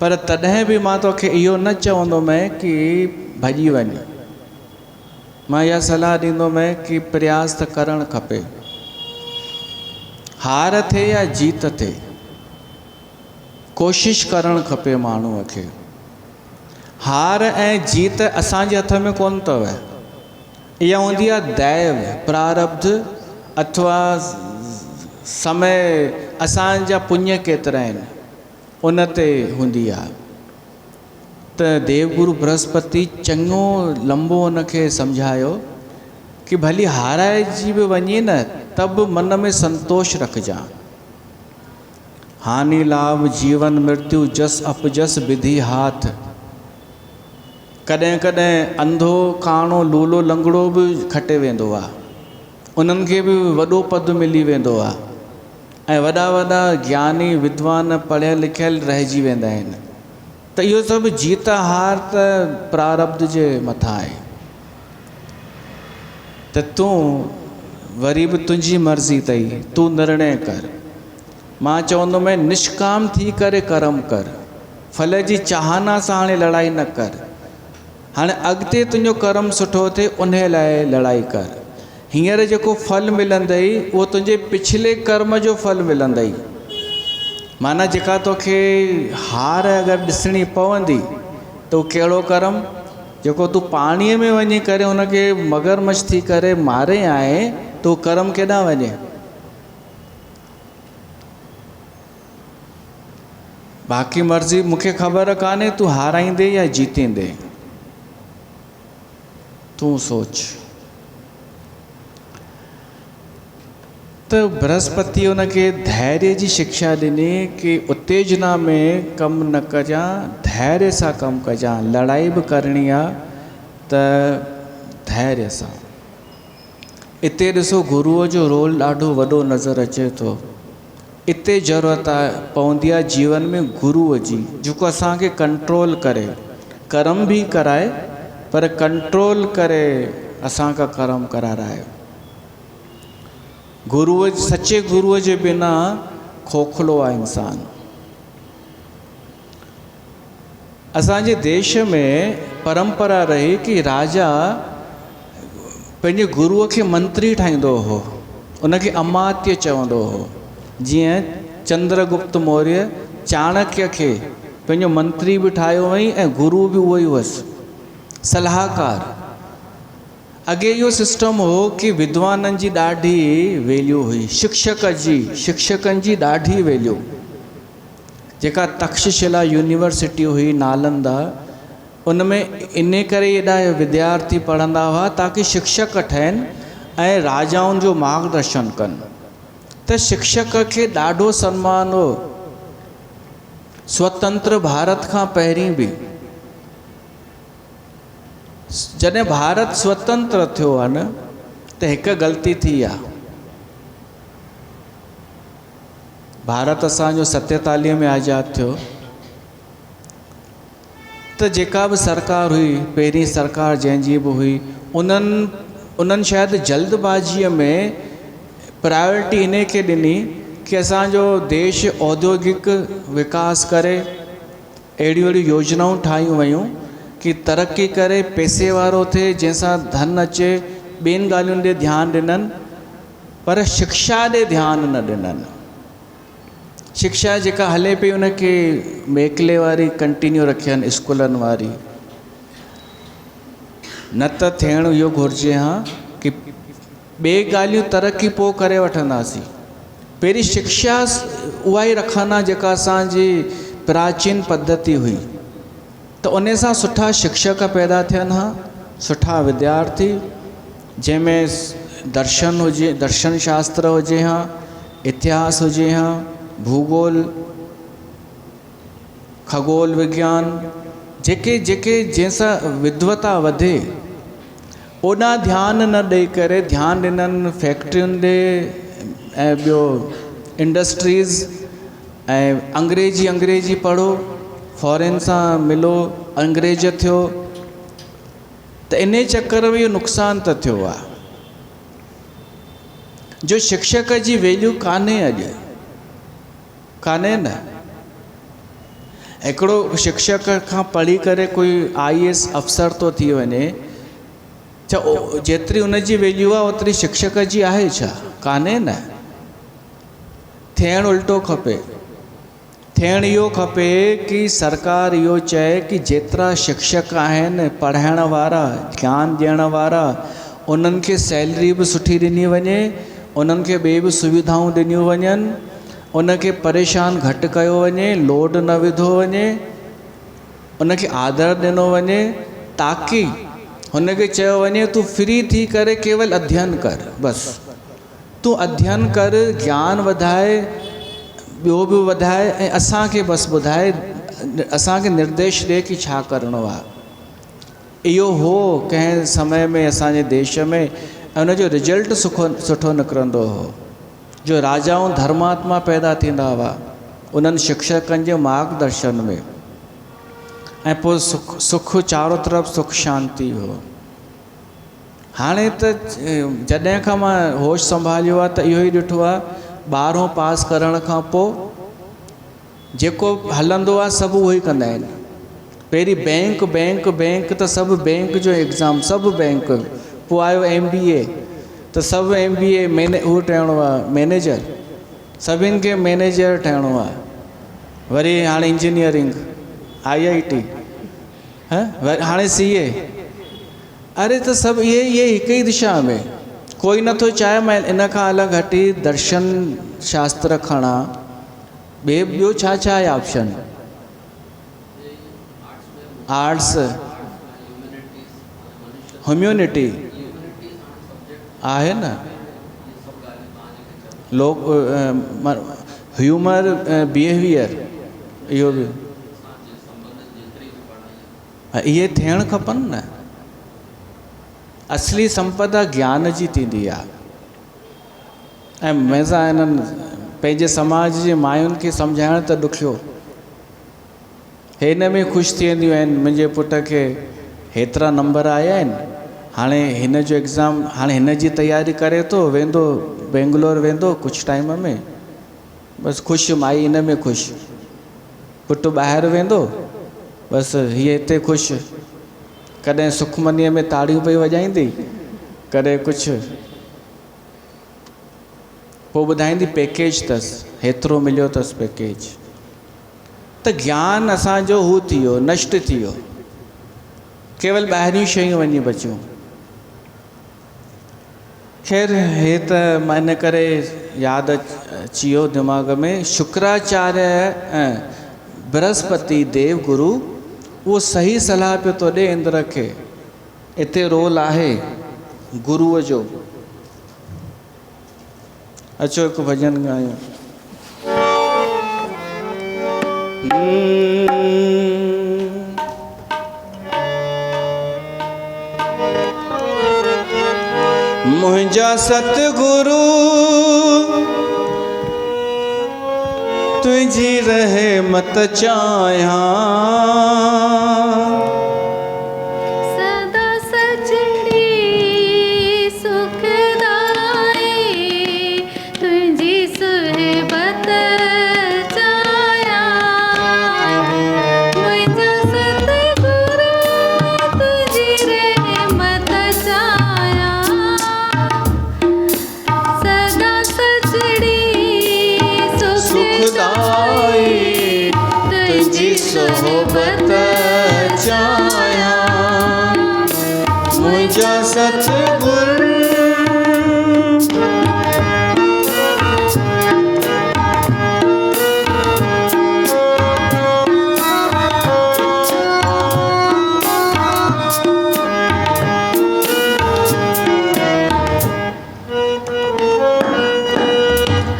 पर तॾहिं बि मां तोखे इहो न चवंदोमांइ कि भॼी वञ। मां इहा सलाह ॾींदोमांइ कि प्रयास त करणु खपे। हार थिए या जीत थिए, कोशिशि करणु खपे माण्हूअ खे। हार ऐं जीत असांजे हथ में कोन अथव। इहा हूंदी आहे दैव, प्रारब्ध, अथवा समय, असांजा पुण्य केतिरा आहिनि उन ते हूंदी आहे। त देवगुरु बृहस्पति चङो लंबो उनखे सम्झायो कि भली हाराइजी बि वञे न, त बि मन में संतोष रखजांइ। हानि लाभ जीवन मृत्यु जस अपजस विधि हाथ। कॾहिं कॾहिं अंधो, काणो, लूलो, लंगड़ो बि खटे वेंदो आहे, उन्हनि खे बि वॾो पद मिली वेंदो आहे, ऐं वॾा वॾा ज्ञानी विद्वान पढ़ियल लिखियल रहिजी वेंदा आहिनि। त इहो सभु जीत हार त प्रारब्ध जे मथां आहे। त तूं वरी बि तुंहिंजी मर्ज़ी अथई, तूं निर्णय कर। मां चवंदोमांइ निष्काम थी करे कर्म कर, फल जी चाहना सां हाणे लड़ाई न कर। हाणे अॻिते तुंहिंजो कर्म सुठो थिए उन लाइ लड़ाई कर। हींअर जेको फल मिलंदई उहो तुंहिंजे पिछले कर्म जो फल मिलंदई। माना जेका तोखे हार अगरि ॾिसणी पवंदी त उहो कहिड़ो कर्म, जेको तूं पाणीअ में वञी करे हुनखे मगरमच्छ थी करे मारे आए, त उहो कर्म केॾांहुं वञे? बाक़ी मर्ज़ी मूंखे ख़बर कान्हे तूं हाराईंदे या जीतींदे, तूं सोच। त बृहस्पति उनखे धैर्य जी शिक्षा ॾिनी कि उत्तेजना में कमु न कजांइ, धैर्य सां कमु कजांइ। लड़ाई बि करणी आहे त धैर्य सां। इते ॾिसो गुरुअ जो रोल ॾाढो वॾो नज़र अचे थो। इते ज़रूरत पवंदी आहे जीवन में गुरुअ जी, जेको असांखे कंट्रोल करे, कर्म बि कराए पर कंट्रोल करे असांखां कर्म कराराए। गुरुअ, सचे गुरुअ जे बिना खोखलो आहे इंसान। असांजे देश में परंपरा रही कि राजा पंहिंजे गुरुअ खे मंत्री ठाहींदो हो, उनखे अमात्य चवंदो हो। जीअं चंद्रगुप्त मौर्य चाणक्य खे पंहिंजो मंत्री बि ठाहियो हुअईं ऐं गुरु बि उहो ई हुअसि, सलाहकार। अॻे इहो सिस्टम हो कि विद्वाननि जी ॾाढी वैल्यू हुई, शिक्षकनि जी ॾाढी वैल्यू। जेका तक्षशिला यूनिवर्सिटी हुई नालंदा, उनमें इन करे एॾा विद्यार्थी पढ़ंदा हुआ ताकि शिक्षक ठहनि ऐं राजाउनि जो मार्गदर्शन कनि। त शिक्षक खे ॾाढो सम्मान हो। स्वतंत्र भारत खां पहिरीं बि जॾहिं भारत स्वतंत्र थियो आहे न, त हिकु ग़लती थी आहे। भारत असांजो 47 में आज़ादु थियो, त जेका बि सरकार हुई, पहिरीं सरकार जंहिंजी बि हुई, उन्हनि शायदि जल्दबाज़ीअ में प्रायोरिटी इन खे ॾिनी कि असांजो देश औद्योगिक विकास करे, अहिड़ियूं योजनाऊं ठाहियूं वयूं कि तरक़ी करे पैसे वारो थिए, जंहिंसां धन अचे। ॿियनि ॻाल्हियुनि ॾे ध्यानु ॾिननि, पर शिक्षा ॾे ध्यानु न ॾिननि। शिक्षा जेका हले पई उनखे मेकले वारी कंटिन्यू रखियनि, स्कूलनि वारी। न त थियणु इहो घुरिजे हा कि ॿिए ॻाल्हियूं तरक़ी पोइ करे वठंदासीं, पहिरीं शिक्षा उहा ई रखनि हा जेका असांजी प्राचीन पद्धति हुई। त उन सां सुठा शिक्षक पैदा थियनि हा, सुठा विद्यार्थी, जंहिंमें दर्शन हुजे, दर्शन शास्त्र हुजे हा, इतिहास हुजे हा, भूगोल, खगोल विज्ञान, जेके जंहिंसां विद्वता वधे। ओॾा ध्यानु न ॾेई करे ध्यानु ॾिननि फैक्ट्रियुनि ॾे ऐं ॿियो इंडस्ट्रीज़, ऐं अंग्रेजी पढ़ो, फॉरेन सां मिलो, अंग्रेज थियो। त इन चक्कर में इहो नुक़सानु त थियो आहे जो शिक्षक जी वैल्यू कान्हे अॼु, कान्हे न। हिकिड़ो शिक्षक खां पढ़ी करे कोई IAS अफ़सर थो थी वञे, छा जेतिरी उनजी वैल्यू आहे ओतिरी शिक्षक जी आहे छा? कान्हे न। थियणु उल्टो खपे। थियणु इहो खपे कि सरकार इहो चए कि जेतिरा शिक्षक आहिनि, पढ़ाइण वारा, ज्ञान ॾियण वारा, उन्हनि खे सैलरी बि सुठी ॾिनी वञे, उन्हनि खे ॿिए बि सुविधाऊं ॾिनियूं वञनि, उनखे परेशान घटि कयो वञे, लोड न विधो वञे, उनखे आदर ॾिनो वञे, ताकि हुनखे चयो वञे तूं फ्री थी करे केवल अध्ययन कर, बसि तूं अध्ययन कर, ज्ञान वधाए, ॿियो बि वधाए, ऐं असांखे बसि ॿुधाए, असांखे निर्देश ॾे कि छा करिणो आहे। इहो हो कंहिं समय में असांजे देश में, ऐं उनजो रिजल्ट सुठो निकिरंदो हो, जो राजाऊं धर्मात्मा पैदा थींदा हुआ उन्हनि शिक्षकनि जे मार्गदर्शन में, ऐं पोइ सुख चारों तरफ़ सुख शांति हो। हाणे त जॾहिं खां मां होश संभालियो आहे त इहो ई ॾिठो आहे, 12हों पास करण खां पोइ जेको हलंदो आहे सभु उहो ई कंदा आहिनि। पहिरीं बैंक त सभु बैंक जो एग्ज़ाम, सभु बैंक, पोइ आयो MBA, त सभु MBA उहो ठहिणो आहे मैनेजर, सभिनि खे मैनेजर ठहिणो आहे। वरी हाणे इंजीनियरिंग, IIT, हाणे CA। अरे त सभु इहे हिकु ई दिशा में। कोई नथो चाहे मैं इन खां अलॻि हटी दर्शन शास्त्र खणा, ॿियो छा आहे ऑप्शन? आर्ट्स, ह्यूमैनिटी आहे न, लोग ह्यूमर, बिहेवियर, इहो बि इहे थियणु खपनि न। असली संपदा ज्ञान जी थींदी आहे। ऐं मज़ा इन्हनि पंहिंजे समाज जे मायुनि खे सम्झाइण त ॾुखियो, हिन में ख़ुशि थी वेंदियूं आहिनि, मुंहिंजे पुट खे हेतिरा नंबर आया आहिनि, हाणे हिन जो एग्ज़ाम, हाणे हिन जी तयारी करे थो, वेंदो बेंगलोर वेंदो कुझु टाइम में, बसि ख़ुशि, माई इन में ख़ुशि, पुटु ॿाहिरि वेंदो, बसि हीअ हिते ख़ुशि। कॾहिं सुखमनीअ में ताड़ियूं पई वॼाईंदी, कॾहिं कुझु, पोइ ॿुधाईंदी पैकेज अथसि, हेतिरो मिलियो अथसि पैकेज। त ज्ञान असांजो हू थी वियो, नष्ट थी वियो, केवल ॿाहिरियूं शयूं वञी बचियूं। ख़ैर हे त मां इन करे यादि अची वियो दिमाग़ में, शुक्राचार्य ऐं बृहस्पति देव गुरु उहो सही सलाह पियो थो ॾे इंद्र खे। हिते रोल आहे गुरुअ जो। अचो हिकु भॼन ॻायूं। मुंहिंजा सतगुरु तुझी रहमत चाहियां, सदा सचड़ी सुखदाई तुझी सुहबत चाहियां। मुंहिंजा सतगुरु तुझी रहमत चाहियां, सदा सचड़ी सुखदाई तुझी सोहबत चाहियां। मुंहिंजा सतगुरु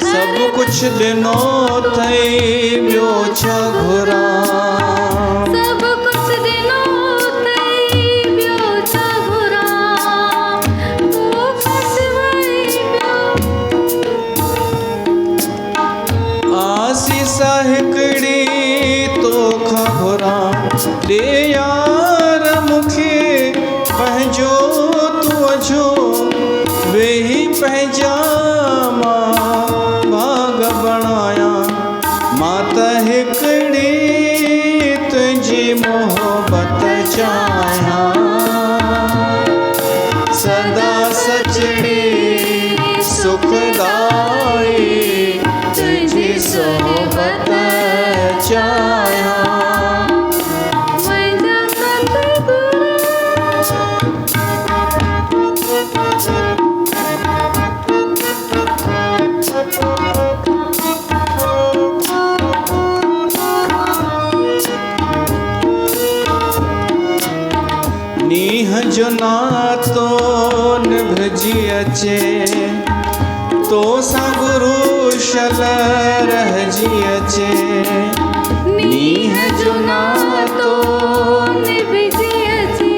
सब कुछ ॾिनो अथई, ॿियो छा घुरां। सब कुछ ॾिनो अथई, ॿियो छा घुरां। तोखां सवाइ आसीस हिकिड़ी तोखां घुरां, ॾे यार मूंखे पंहिंजो तुंहिंजो, वेही पंहिंजा मां भाग बणायां। मां त हिकिड़ी तुंहिंजी मोहबत चाहियां, सदा सचड़ी सुखदाई तुझी सोहबत चाहियां। मुंहिंजा सतगुरु नीह जो नातो निभजी अचे, तो सां गुरु शल रहजी अचे। नीह जो नातो निभजी अचे,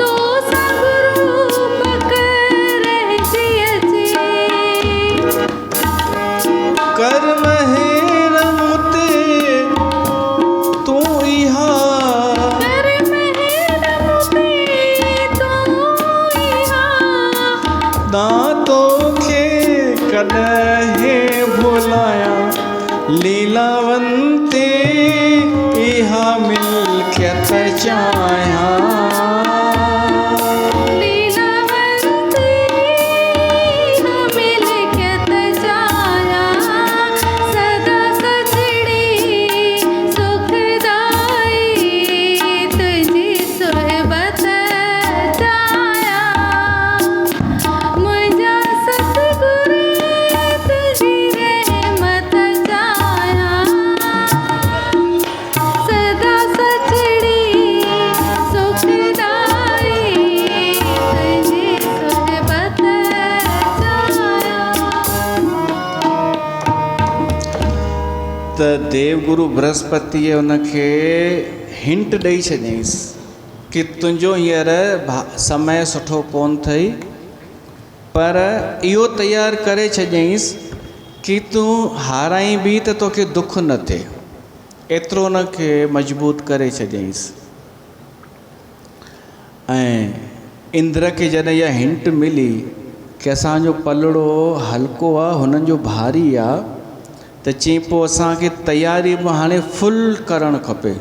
तोसां गुरु पक रहजी अचे। कर महिर मुते तूं इहा, कर महिर मुते तूं इहा, दांतो खे कॾहिं भुलायां। लीलावंते इहा मिल्कियत चाहियां, लीलावंती इहा मिल्कियत चाहियां। सदा सचड़ी सुखदाई तुझी सुहबत चाहियां। मुंहिंजा सतगुरु तुझी रहमत चाहियां, सदा सचड़ी सुखदाई तुझी सुहबत चाहियां। त देवगुरु बृहस्पतिअ हुनखे हिंट ॾेई छॾियईंसि कि तुंहिंजो हींअर समय सुठो कोन अथई, पर इहो तयारु करे छॾियईंसि कि तूं हाराई बि त तोखे दुख न थिए, एतिरो हुनखे मजबूत करे छॾियईंसि। ऐं इंद्र खे जॾहिं इहा हिंट मिली कि असांजो पलड़ो हल्को आहे, हुननि जो भारी आहे, त चई पोइ असांखे तयारी बि हाणे फुल करणु खपे।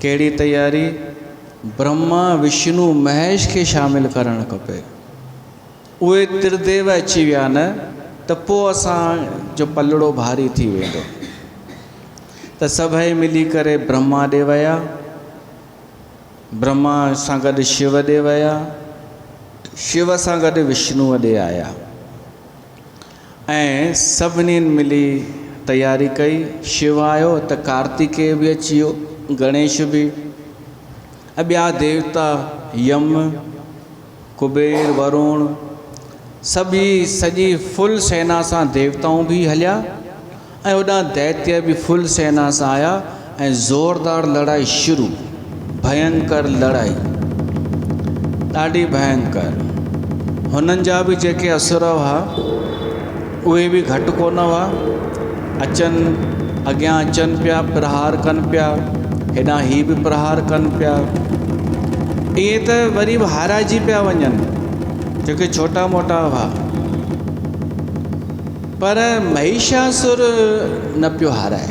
कहिड़ी तयारी? ब्रह्मा विष्णु महेश खे शामिल करणु खपे। उहे त्रिदेव अची विया न त पोइ असांजो पलड़ो भारी थी वेंदो। त सभई मिली करे ब्रह्मा ॾे विया, ब्रह्मा सां गॾु शिव ॾे विया, शिव सां गॾु विष्णुअ ॾे आया ऐं सभिनी मिली तयारी कई। शिव आयो त कार्तिकेय बि अची वियो, गणेश बि, ॿिया देवता यम, कुबेर, वरुण, सॼी फुल सेना सां देवताऊं बि हलिया ऐं होॾां दैत्य बि फुल सेना सां आया ऐं ज़ोरदार लड़ाई शुरू। भयंकर लड़ाई, ॾाढी भयंकर। हुननि जा बि जेके असुर हुआ उहे बि घटि कोन हुआ, अचनि अॻियां अचनि पिया, प्रहार कनि पिया, हेॾां ही बि प्रहार कनि पिया। इहे त वरी बि हाराइजी पिया वञनि जेके छोटा मोटा हुआ, पर महिषासुर न पियो हाराए।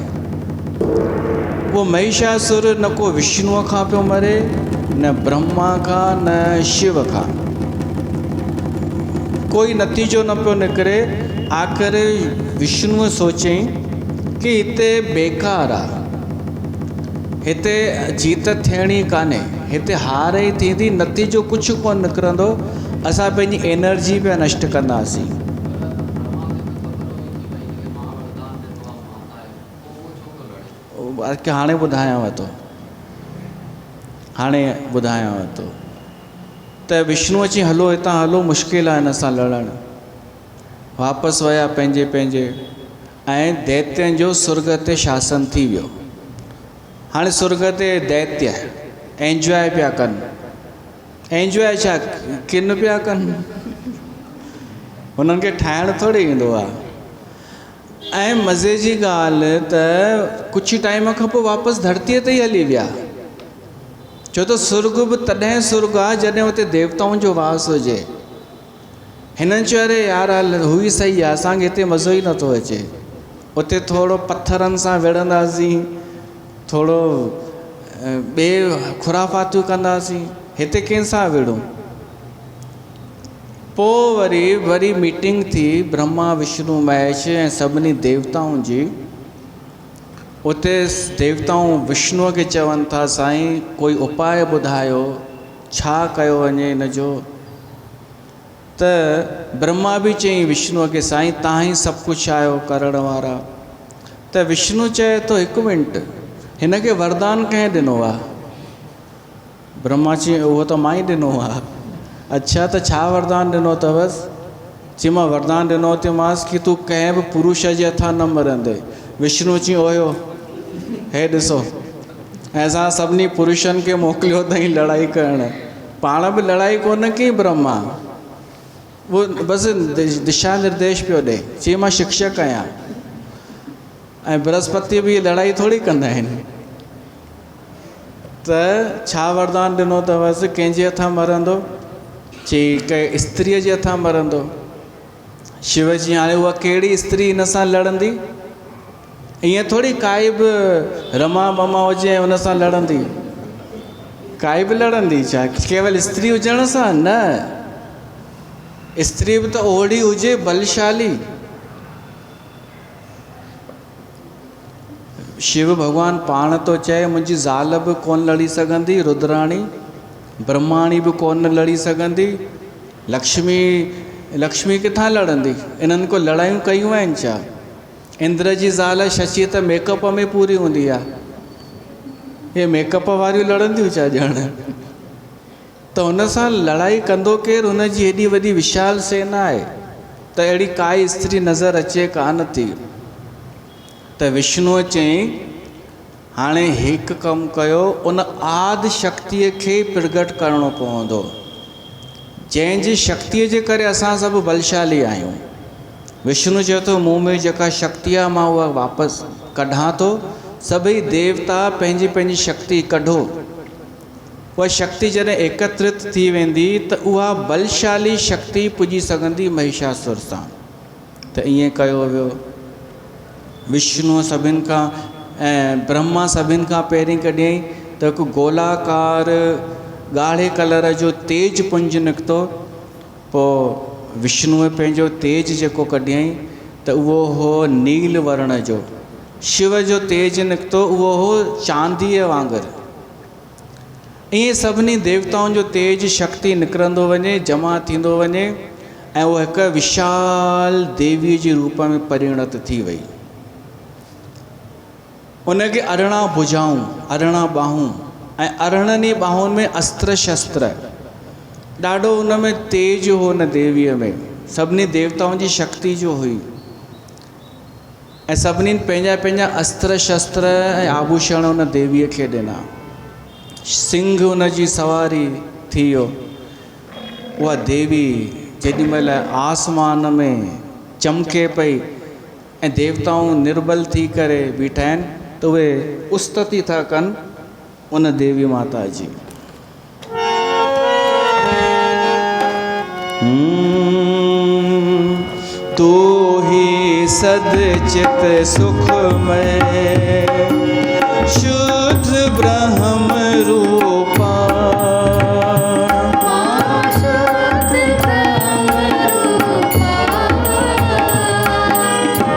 वो महिषासुर न को विष्णुअ खां पियो मरे, न ब्रह्मा खां, न शिव खां, कोई नतीजो न पियो निकिरे। आख़िर विष्णुअ सोचईं कि हिते बेकार आहे, हिते जीत थियणी कान्हे, हिते हार ई थींदी, नतीजो कुझु कोन निकिरंदो, असां पंहिंजी एनर्जी पिया नष्ट कंदासीं। हाणे ॿुधायांव थो, त विष्णु अची हलो हितां हलो, मुश्किल आहे हिन सां लड़णु। वापसि विया पंहिंजे पंहिंजे, ऐं दैत्यनि जो सुर्ग ते शासन थी वियो। हाणे सुर्ग ते दैत्य एंजॉय पिया कनि। एंजॉय छा किन पिया कनि, हुननि खे ठाहिणु थोरी ईंदो आहे। ऐं मज़े जी ॻाल्हि त कुझु टाइम खां पोइ वापसि धरतीअ ते ई हली विया, छो त सुर्ग बि तॾहिं सुर्ग आहे जॾहिं हुते देवताउनि जो वास हुजे। हिननि चयो अरे यार हुई सही आहे, असांखे हिते मज़ो ई नथो अचे, उते थोरो पथरनि सां विढ़ंदासीं, थोरो ॿिए खुराफातियूं कंदासीं, हिते कंहिंसां विढ़ूं। पोइ वरी मीटिंग थी ब्रह्मा विष्णु महेश ऐं सभिनी देवताउनि जी। उते देवताऊं विष्णुअ खे चवनि था साईं कोई उपाय ॿुधायो, छा कयो वञे हिन जो। त ब्रह्मा बि चयईं विष्णुअ खे साईं तव्हां ई सभु कुझु आहियो करण वारा। त विष्णु चए थो हिकु मिंट, हिन खे वरदान कंहिं ॾिनो आहे? ब्रह्मा चई उहो त मां ई ॾिनो आहे। अच्छा त छा वरदान ॾिनो अथवसि? चई मां वरदान ॾिनो अथमांसि कि तूं कंहिं बि पुरुष जे हथां न मरंदे। विष्णु चई ओयो हे ॾिसो, ऐं असां सभिनी पुरुषनि खे मोकिलियो अथई लड़ाई करणु, पाण बि लड़ाई कोन कई ब्रह्मा, वो बसि दिशा निर्देश पियो ॾे। चई मां शिक्षक आहियां, ऐं बृहस्पति बि लड़ाई थोरी कंदा आहिनि। त छा वरदान ॾिनो अथवसि, कंहिंजे हथां मरंदो? चई कंहिं स्त्रीअ जे हथां मरंदो। शिव जी हाणे उहा कहिड़ी स्त्री हिन सां लड़ंदी? ईअं थोरी काई बि रमा बमा हुजे ऐं हुन सां लड़ंदी, काई बि लड़ंदी छा केवल स्त्री हुजण सां? न, स्त्री बि त ओड़ी हुजे बलशाली। शिव भॻवानु पाण थो चए मुंहिंजी ज़ाल बि कोन लड़ी सघंदी, रुद्राणी ब्रह्माणी बि कोन लड़ी सघंदी, लक्ष्मी किथां लड़ंदी? इन्हनि को लड़ायूं कयूं आहिनि छा? इंद्र जी ज़ाल शची त मेकअप में पूरी हूंदी आहे, हे मेकअप वारियूं लड़ंदियूं छा ॼण? त हुन सां लड़ाई कंदो केरु? हुनजी हेॾी वॾी विशाल सेना आहे त अहिड़ी काई स्त्री नज़र अचे कान थी। त विष्णुअ चयईं हाणे हिकु कमु कयो, उन आदि शक्तिअ खे प्रगट करिणो पवंदो, जंहिंजी शक्तिअ जे करे असां सभु बलशाली आहियूं। विष्णु चयो थो मूं में जेका शक्ति आहे मां उहा वापसि कढां थो, सभई देवता पंहिंजी पंहिंजी शक्ति कढो। उहा शक्ति जॾहिं एकत्रित थी वेंदी त उहा बलशाली शक्ति पुॼी सघंदी महिषासुर सां। त ईअं कयो वियो। विष्णुअ सभिनि खां ऐं ब्रह्मा सभिनि खां पहिरीं कॾहिं त हिकु गोलाकार ॻाढ़े कलर जो तेज पुंज निकितो। पोइ विष्णुअ पंहिंजो तेज जेको कढियईं त उहो हो नील वर्ण जो। शिव जो तेज निकितो, उहो हो चांदीअ वांगुरु। ईअं सभिनी देवताउनि जो तेज शक्ति निकिरंदो वञे, जमा थींदो वञे, ऐं उहा हिकु विशाल देवीअ जे रूप में परिणत थी वई। उनखे 18 भुजाऊं, 18 ॿाहूं ऐं 18 ॿाहुनि में अस्त्र शस्त्र। ॾाढो उन में तेज हो उन देवीअ में, सभिनी देवताउनि जी शक्ति जो हुई। ऐं सभिनीनि पंहिंजा पंहिंजा अस्त्र शस्त्र ऐं आभूषण उन देवीअ खे ॾिना। सिंह उन जी सवारी थी वियो। उहा देवी जेॾीमहिल आसमान में चमके पई ऐं देवताऊं निर्बल थी करे बीठा आहिनि, त उहे उस्तति था कनि उन देवी माता जी। तू ही सदचित सुखमय शुद्ध ब्रह्म रूपा,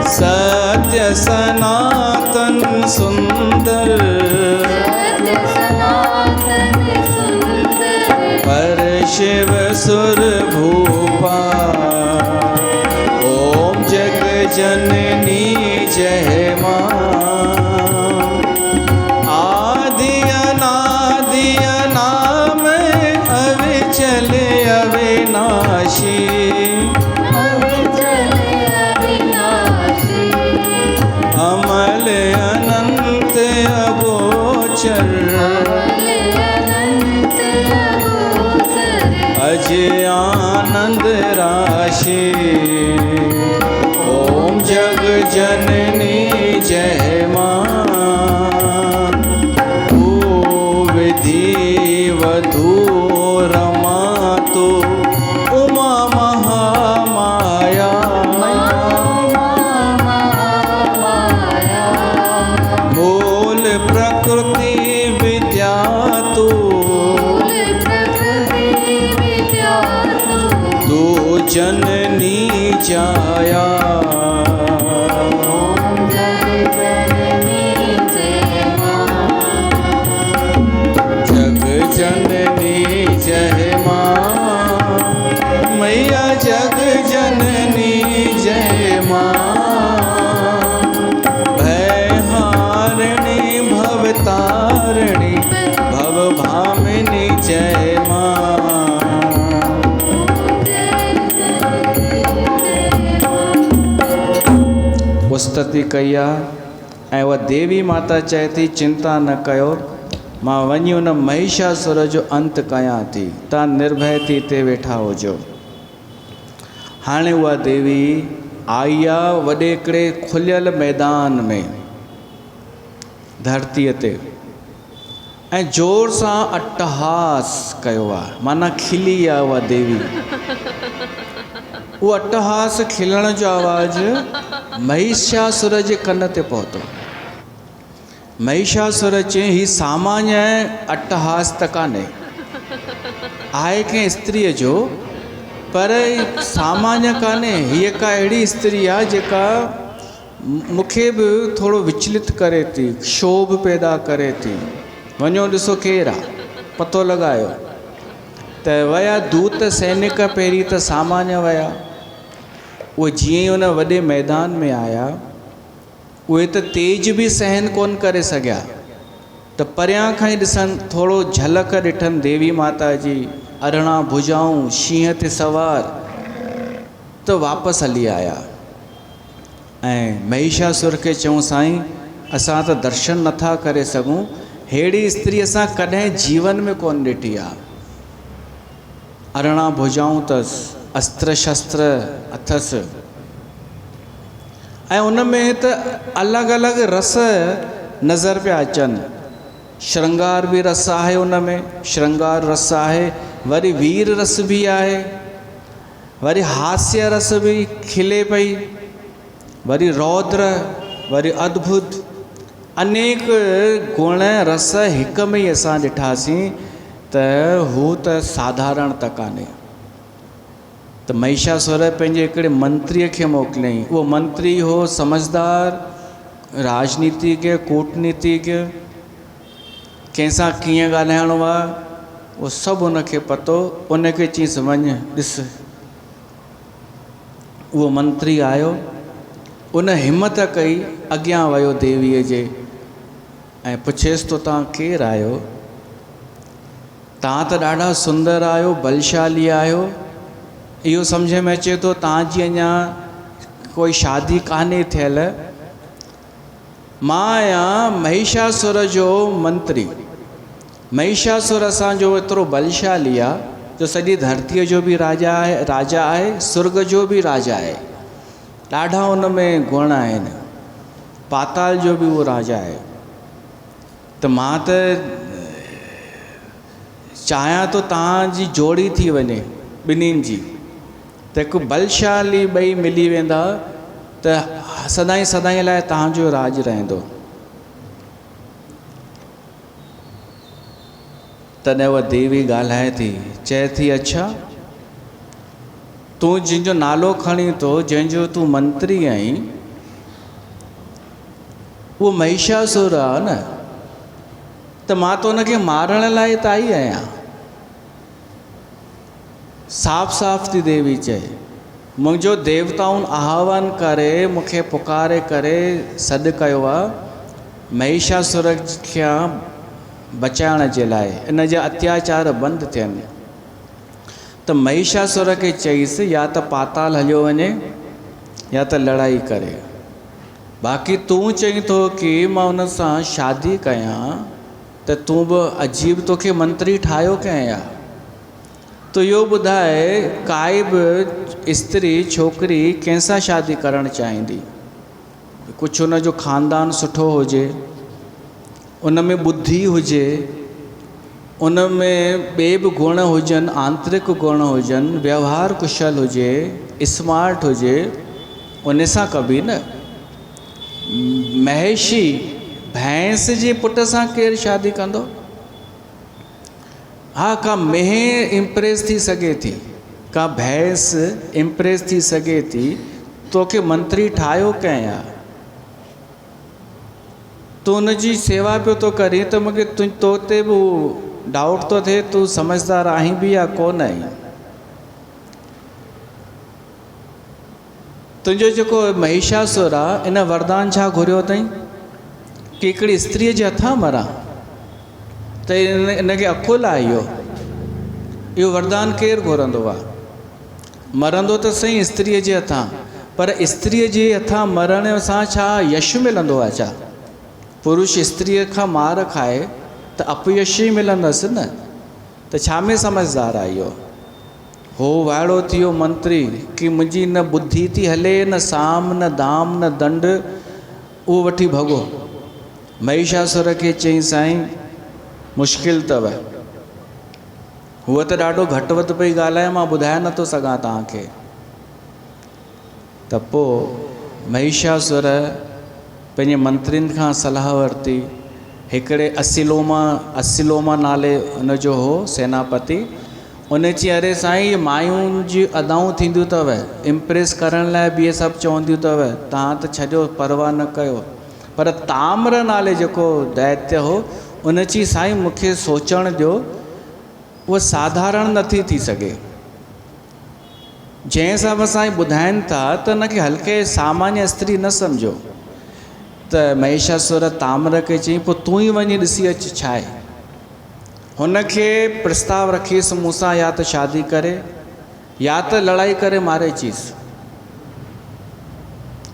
सत्य सनातन सुंदर, पर शिव सुर भूपा। ओम जग जननी जय मां, आदि अनादि अनाम अविचल अविनाशी, अमल अनंत अगोचर, अज आनंद राशि। ओम जग जननी जय मां, ओ विधि वधू रमा तो उमा महामाया, मूल प्रकृति विद्या तो, दो जननी जाया। जग जननी जय मां, मैया जग जननी जय मां। भयहारिणी भवतारिणी भवभामिनी जय मां। उस्तति कई आहे ऐं उहा देवी माता चए थी चिंता न कयो, मां वञी उन महिषासुर जो अंत कयां थी, तव्हां निर्भय थी हिते वेठा हुजो। हाणे उहा देवी आई आहे वॾे हिकिड़े खुलियल मैदान में धरतीअ ते, ऐं ज़ोर सां अट्टहास कयो आहे, माना खिली आहे उहा देवी। उहो अट्टहास खिलण जो आवाज़ु महिषासुर जे कन ते पहुतो। महिषासुर चई ही सामान्य अट्टहास त कान्हे, आहे कंहिं स्त्रीअ जो, पर सामान्य कान्हे। हीअ का अहिड़ी स्त्री आहे जेका मूंखे बि थोरो विचलित करे थी, क्षोभ पैदा करे थी। वञो ॾिसो केरु आहे, पतो लॻायो। त विया दूत सैनिक, पहिरीं त सामान्य विया। उहे जीअं ई उन वॾे मैदान में आया, उहे त तेज बि सहन कोन करे सघिया, त परियां खां ई ॾिसनि, थोरो झलक ॾिठनि देवी माता जी, 18 भुजाऊं, शींहं ते सवार, त वापसि हली आया। ऐं महिषासुर खे चऊं साईं असां त दर्शन नथा करे सघूं, अहिड़ी स्त्री असां कॾहिं जीवन में कोन ॾिठी आहे। 18 भुजाऊं अथसि, अस्त्र शस्त्र अथसि, ऐं उन में त अलॻि अलॻि रस नज़र पिया अचनि। श्रृंगार बि रस आहे उन में, श्रृंगार रस आहे, वरी वीर रस बि आहे, वरी हास्य रस बि खिले पई, वरी रौद्र, वरी अद्भुत, अनेक गुण रस हिक में ई असां ॾिठासीं त हू त साधारण त कान्हे। त महिषासुर पंहिंजे हिकिड़े मंत्रीअ खे मोकिलियईं। उहो मंत्री हो समझदार, राजनीतिज्ञ, कूटनीतिज्ञ, कंहिंसां कीअं ॻाल्हाइणो आहे उहो सभु उनखे पतो। उनखे चईंसि वञ ॾिस। उहो मंत्री आयो, उन हिमत कई, अॻियां वियो देवीअ जे ऐं पुछेसि तो तव्हां केरु आहियो? तव्हां त ॾाढा सुंदर आहियो, बलशाली आहियो, इहो सम्झ में अचे थो तव्हांजी अञा कोई शादी कान्हे थियल। मां आहियां महिषासुर जो मंत्री। महिषासुर असांजो एतिरो बलशाली आहे जो सॼी धरतीअ जो बि राजा आहे, स्वर्ग जो बि राजा आहे। ॾाढा उन में गुण आहिनि। पाताल जो बि उहो राजा आहे। त मां त चाहियां थो तव्हांजी जोड़ी थी वञे ॿिन्हिनि जी, त हिकु बलशाली ॿई मिली वेंदा त सदाईं सदाईं लाइ तव्हांजो राज रहंदो। तॾहिं उहा देवी ॻाल्हाए थी, चए थी अच्छा तूं जंहिंजो नालो खणी थो, जंहिंजो तूं मंत्री आहीं, उहो महिषासुर आहे न, त मां त उनखे मारण लाइ त आई आहियां। साफ़ साफ़ थी देवी चए, मुंहिंजो देवताउनि आह्वान करे मूंखे पुकारे करे सॾु कयो आहे महिषासुर खे बचाइण जे लाइ, इन जा अत्याचार बंदि थियनि। त महिषासुर खे चईसि या त पाताल हलियो वञे या त लड़ाई करे। बाक़ी तूं चईं थो कि मां उन सां शादी कयां, त तूं बि अजीब तोखे मंत्री ठाहियो कंहिं आहे। तो इहो ॿुधाए काई बि स्त्री छोकिरी कंहिंसां शादी करणु चाहींदी? कुझु उनजो ख़ानदान सुठो हुजे, उन में बुद्धि हुजे, उन में ॿिए बि गुण हुजनि, आंतरिक गुण हुजनि, व्यवहार कुशल हुजे, स्मार्ट हुजे, उन सां कबी न। महिषी भैंस जे पुट सां केरु शादी कंदो? हा, का मेंह इम्प्रेस थी सघे थी, का भैंस इम्प्रेस थी सघे थी, तोखे मंत्री ठाहियो कंहिं आहे? तूं उनजी सेवा पियो थो करी त मूंखे तो ते बि डाउट थो थिए तूं समझदार आहीं बि या कोन आहीं। तुंहिंजो जेको महिषासुर आहे, इन वरदान छा घुरियो अथई कि हिकिड़ी स्त्रीअ जे हथां मरां? त इनखे अकुलु आहे इहो वरदान केरु घुरंदो आहे? मरंदो त सही स्त्रीअ जे हथां, पर स्त्रीअ जे हथां मरण सां छा यश मिलंदो आहे? छा पुरुष स्त्रीअ खां मार खाए त अपयश ई मिलंदसि न? त छा में समझदार आहे इहो? हो वाइड़ो थी वियो मंत्री कि मुंहिंजी न बुद्धि थी हले, न साम, न दाम, न दंड, उहो वठी भॻो। महिषासुर खे चई साईं मुश्किल अथव, हूअ त ॾाढो घटि वधि पई ॻाल्हाए, मां ॿुधाए नथो सघां तव्हांखे। त पोइ महिषासुर पंहिंजे मंत्रियुनि खां सलाह वरिती। हिकिड़े असिलोमा नाले उनजो हो सेनापति। उन चई अरे साईं, इहे मायुनि जी अदाऊं थींदियूं अथव, इम्प्रेस करण लाइ बि इहे सभु चवंदियूं अथव, तव्हां त छॾियो, परवाह न कयो। पर ताम्र नाले जेको दैत्य हो, उन चई साईं मूंखे सोचणु ॾियो, उहा साधारण नथी थी सघे। जंहिं हिसाब सां ॿुधाइनि था त उनखे हल्के सामान्य स्त्री न सम्झो। त महिषासुर ताम्र खे चई पोइ तूं ई वञी ॾिसी अचु छा आहे। हुनखे प्रस्ताव रखीसि मूंसां या त शादी करे या त लड़ाई करे मारे अचीसि,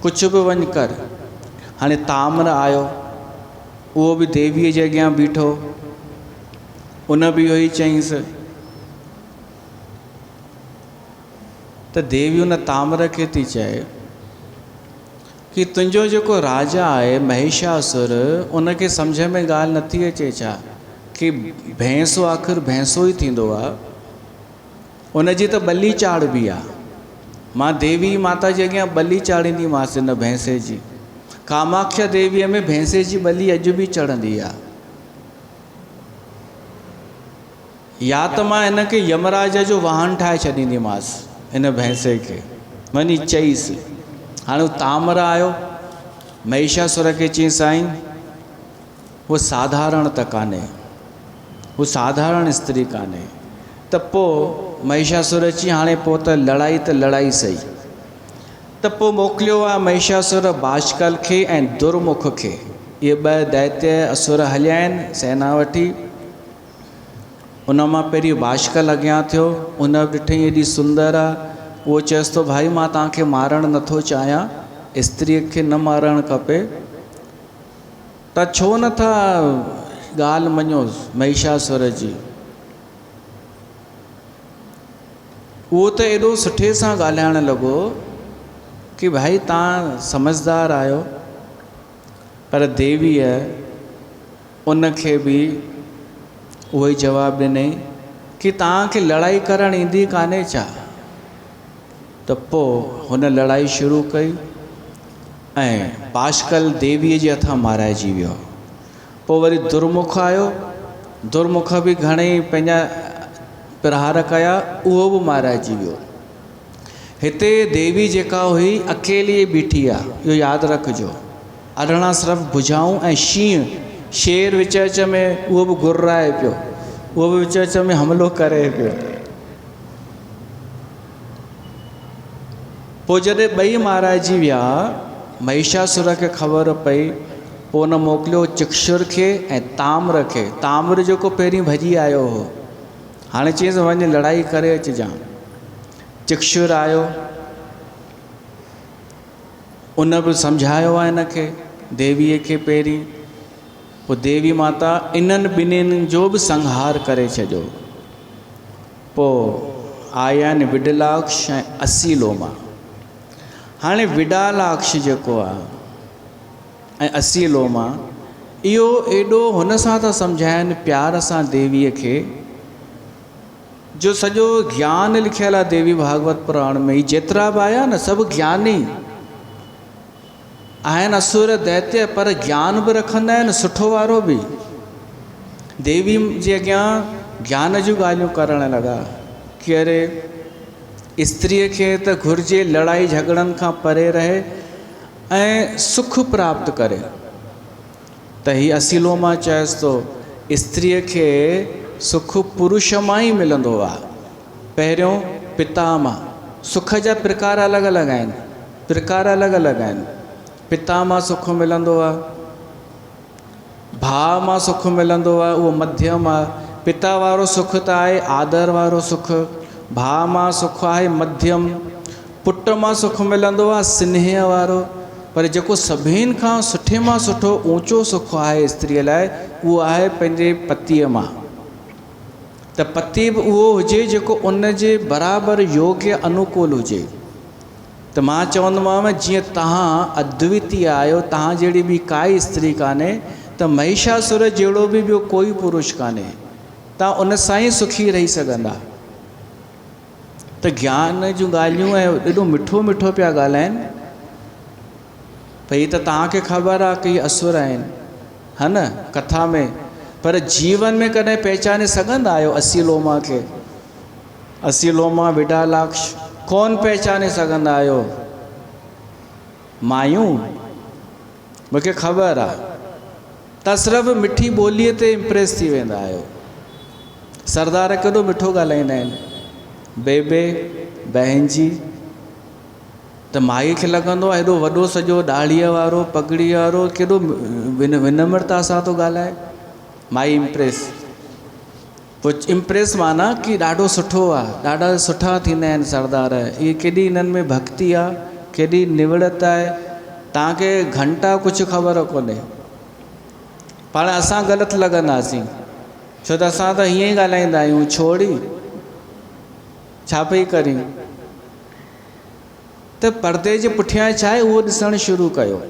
कुझु बि वञी कर। हाणे ताम्र आयो, उहो बि देवीअ जे अॻियां बीठो, उन बि इहो ई चईंसि। त देवी उन ताम्र खे थी चए कि तुंहिंजो जेको राजा आहे महिषासुर, उनखे सम्झ में ॻाल्हि नथी अचे छा कि भैंसो आख़िर भैंसो ई थींदो आहे, उनजी त बली चाढ़बी आहे। मां देवी माता जे अॻियां बली चाढ़ींदीमांसि इन भैंसे जी, कामाख्या देवीअ में भैंसे जी बलि अॼु बि चढ़ंदी आहे। या त मां हिनखे यमराज जो वाहन ठाहे छॾींदीमांसि, हिन भैंसे खे वञी चईसि। हाणे तामर आयो, महिषासुर खे चई साईं वो साधारण त कान्हे, वो साधारण स्त्री कान्हे। त पोइ महिषासुर अची हाणे पोइ त लड़ाई सही। त पोइ मोकिलियो आहे महिषासुर बाष्कल खे ऐं दुर्मुख खे। इहे ॿ दैत्य असुर हलिया आहिनि सेना वठी। उन मां पहिरीं बाष्कल अॻियां थियो, उन ॾिठई एॾी सुंदर आहे। उहो चएसि थो भाई मां तव्हांखे मारणु नथो चाहियां, स्त्रीअ खे न मारणु खपे, त छो नथा ॻाल्हि मञो महिषासुर जी। उहो त एॾो सुठे सां ॻाल्हाइणु लॻो कि भाई तव्हां समझदार आहियो, पर देवीअ उनखे बि उहो ई जवाबु ॾिनई कि तव्हांखे लड़ाई करणु ईंदी कान्हे छा? त पोइ हुन लड़ाई शुरू कई ऐं बाष्कल देवीअ जे हथां माराइजी वियो। पोइ वरी दुर्मुख आयो, दुर्मुख बि घणेई पंहिंजा प्रहार कया, उहो बि माराइजी वियो। हिते देवी जेका हुई अकेली बीठी आहे, इहो यादि रखिजो। अरिड़हं सिर्फ़ु भुजाऊं ऐं शींहं, शेर विच विच में उहो बि गुर्राए पियो, उहो बि विच विच में हमिलो करे पियो। पोइ जॾहिं ॿई माराइजी विया, महिषासुर खे ख़बर पई। पोइ हुन मोकिलियो चिक्षुर खे ऐं ताम्र खे। ताम्र जेको पहिरीं भॼी आयो हो, हाणे चयईंसि वञी लड़ाई करे अचिजांइ। चिक्षुर आयो, उन बि सम्झायो आहे हिनखे देवीअ खे पहिरीं। पोइ देवी माता इन्हनि ॿिन्हिनि जो बि संहार करे छॾियो। पोइ आया आहिनि विडलाक्ष ऐं असीलोमा। हाणे विडालाक्ष जेको आहे ऐं असीलोमा, इहो एॾो हुन सां था सम्झाइनि प्यार सां देवीअ खे, जो सॼो ज्ञान लिखियलु आहे देवी भागवत पुराण में। जेतिरा बि आया न सभु ज्ञानी आहिनि, असुर दैत्य, पर ज्ञान बि रखंदा आहिनि सुठो वारो बि। देवी जे अॻियां ज्ञान जूं ॻाल्हियूं करणु लॻा कि अरे स्त्रीअ खे त घुरिजे लड़ाई झगड़नि खां परे रहे ऐं सुख प्राप्त करे। त ही असीलोमा चएसि थो स्त्रीअ खे सुख पुरुष मां ई मिलंदो आहे। पहिरियों पिता मां, सुख जा प्रकार अलॻि अलॻि आहिनि, प्रकार अलॻि अलॻि आहिनि। पिता मां सुख मिलंदो आहे, भाउ मां सुख मिलंदो आहे, उहो मध्यम आहे। पिता वारो सुख त आहे आदर वारो सुख, भाउ मां सुख आहे मध्यम, पुट मां सुख मिलंदो आहे स्नेह वारो। पर जेको सभिनि खां सुठे मां सुठो ऊचो सुख आहे स्त्रीअ लाइ, उहो आहे पंहिंजे पतीअ मां। त पति बि उहो हुजे जेको उन जे बराबरि योग्य अनुकूल हुजे। त मां चवंदोमांव जीअं तव्हां अद्वितीय आहियो, तव्हां जहिड़ी ॿी काई स्त्री कान्हे, त महिषासुर जहिड़ो बि ॿियो कोई पुरुष कान्हे, तव्हां उन सां ई सुखी रही सघंदा। त ज्ञान जूं ॻाल्हियूं ऐं एॾो मिठो मिठो पिया ॻाल्हाइनि। भई त तव्हांखे ख़बर आहे कि असुर आहिनि, है न, कथा में, पर जीवन में कॾहिं पहचाने सघंदा आहियो असीलोमा खे? असीलोमा विडालाक्ष कोन पहचाने सघंदा आहियो? मायूं मूंखे ख़बर आहे, तव्हां सिर्फ़ु मिठी ॿोलीअ ते इम्प्रेस थी वेंदा आहियो। सरदार केॾो मिठो ॻाल्हाईंदा आहिनि, बेबे बहन जी। त माई खे लॻंदो आहे हेॾो वॾो सॼो ॾाढ़ीअ वारो पगड़ीअ वारो केॾो विनम्रता सां थो ॻाल्हाए। माई इम्प्रेस, पोइ इम्प्रेस माना कि ॾाढो सुठो आहे, ॾाढा सुठा थींदा आहिनि सरदार। इहे केॾी हिननि में भक्ति आहे, केॾी निवड़त आहे, तव्हांखे घंटा कुझु ख़बर कोन्हे। पाण असां ग़लति लॻंदासीं, छो त असां त हीअं ई ॻाल्हाईंदा आहियूं, छोड़ी छा पई करी। त पर्दे जे पुठियां छा आहे उहो ॾिसणु शुरू कयो।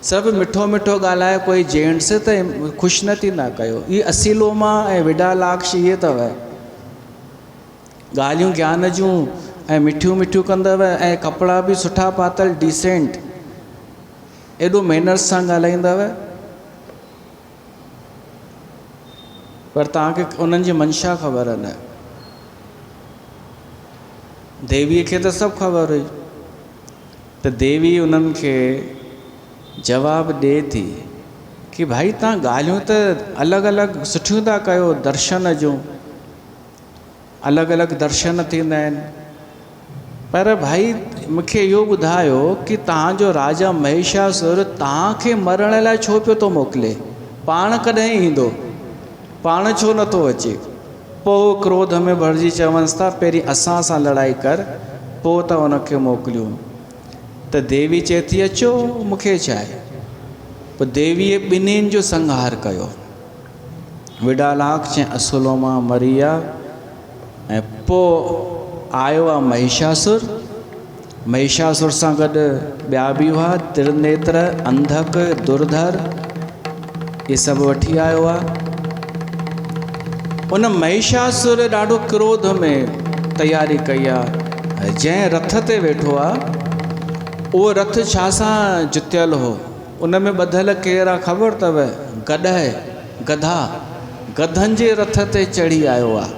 सभु मिठो मिठो ॻाल्हाए, कोई जेंट्स त ख़ुशि न थींदा कयो। इहे असीलोमा ऐं विडालाक्ष इहे अथव ॻाल्हियूं ज्ञान जूं ऐं मिठियूं मिठियूं कंदव, ऐं कपिड़ा बि सुठा पातल डिसेंट। एॾो मैनर्स सां ॻाल्हाईंदव, पर तव्हांखे उन्हनि जी मंशा ख़बर न। देवीअ खे त सभु ख़बर हुई, त देवी उन्हनि खे जवाबु ॾिए थी कि भाई तव्हां ॻाल्हियूं त अलॻि अलॻि सुठियूं था कयो, दर्शन जूं अलॻि अलॻि दर्शन थींदा आहिनि, पर भाई मूंखे इहो ॿुधायो कि तव्हांजो राजा महिषासुर तव्हांखे मरण लाइ छो पियो थो मोकिले? पाण कॾहिं ईंदो, पाण छो नथो अचे? पोइ क्रोध में भरिजी चवनिसि था पहिरीं असां सां लड़ाई कर, पोइ त उनखे मोकिलियूं। त देवी चए थी अचो, मूंखे छा आहे। पोइ देवीअ ॿिन्हिनि जो संहार कयो। विडालाक चए असुलोमा मरी विया, ऐं पोइ आयो आहे महिषासुर। महिषासुर सां गॾु ॿिया बि हुआ, त्रिनेत्र, अंधक, दुर्धर, इहे सभु वठी आयो आहे। उन महिषासुर ॾाढो क्रोध में तयारी कई आहे। जंहिं रथ ते वेठो आहे उहो रथ छा सां जुतियल हो, उन में ॿधल केरु आहे ख़बर अथव? गधा, गधनि जे रथ ते चढ़ी आयो आहे।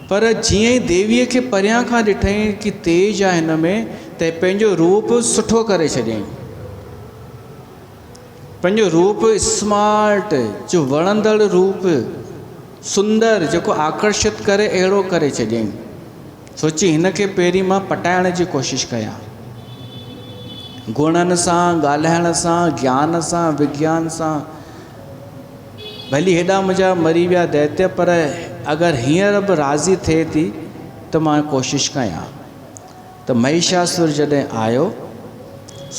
पर जीअं ई देवीअ खे परियां खां ॾिठईं कि तेज आहे हिन में, त पंहिंजो रूप सुठो करे छॾियईं, पंहिंजो रूप स्मार्ट, जो वणंदड़ रूप, सुंदर, जेको आकर्षित करे, अहिड़ो करे छॾियईं। सोची हिन खे पहिरीं मां पटाइण जी कोशिशि कयां, गुणनि सां, ॻाल्हाइण सां, ज्ञान सां, विज्ञान सां। भली हेॾा मुंहिंजा मरी विया दैत्य, पर अगरि हींअर बि राज़ी थिए थी त मां कोशिशि कयां। त महिषासुर जॾहिं आयो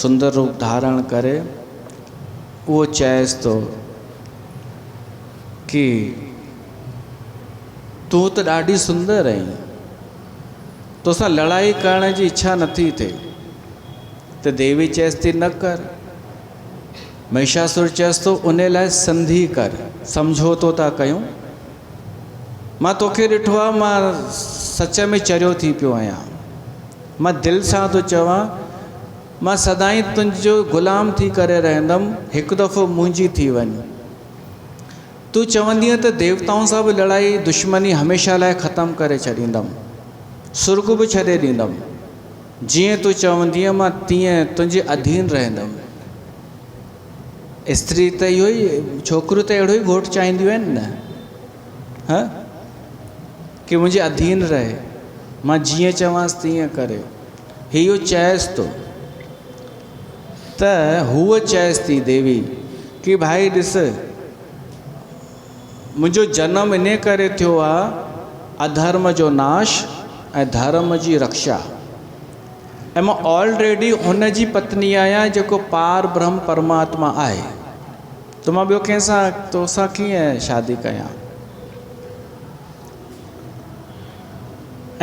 सुंदर रूप धारण करे, उहो चएसि थो कि तूं त ॾाढी सुंदर आहीं, तोसां लड़ाई करण जी इच्छा नथी थिए। त देवी चएसि थी न कर। महिषासुर चएसि थो उन लाइ संधि कर, सम्झोतो था कयूं। मां तोखे ॾिठो आहे, मां सच में चरियो थी पियो आहियां, मां दिलि सां थो चवां, मां सदाईं तुंहिंजो ग़ुलाम थी करे रहंदमि, हिकु दफ़ो मुंहिंजी थी वञ। तूं चवंदीअ त देवताउनि सां बि लड़ाई दुश्मनी हमेशह लाइ ख़तमु करे छॾींदमि, सुर्ग बि छॾे ॾींदमि, जीअं तूं चवंदीअ मां तीअं तुंहिंजे अधीन रहंदमि। स्त्री त इहो ई, छोकिरियूं त अहिड़ो ई घोटु चाहींदियूं आहिनि न, हा, कि मुंहिंजे अधीन रहे, मां जीअं चवांसि तीअं करे। इहो चएसि थो। त हूअ चएसि थी देवी कि भाई ॾिस, मुंहिंजो जनम इन करे थियो आहे, अधर्म जो नाश ऐं धर्म जी रक्षा, ऐं मां ऑलरेडी हुन जी पत्नी आहियां जेको पार ब्रह्म परमात्मा आहे। त मां ॿियो कंहिंसां, तोसां कीअं शादी कयां?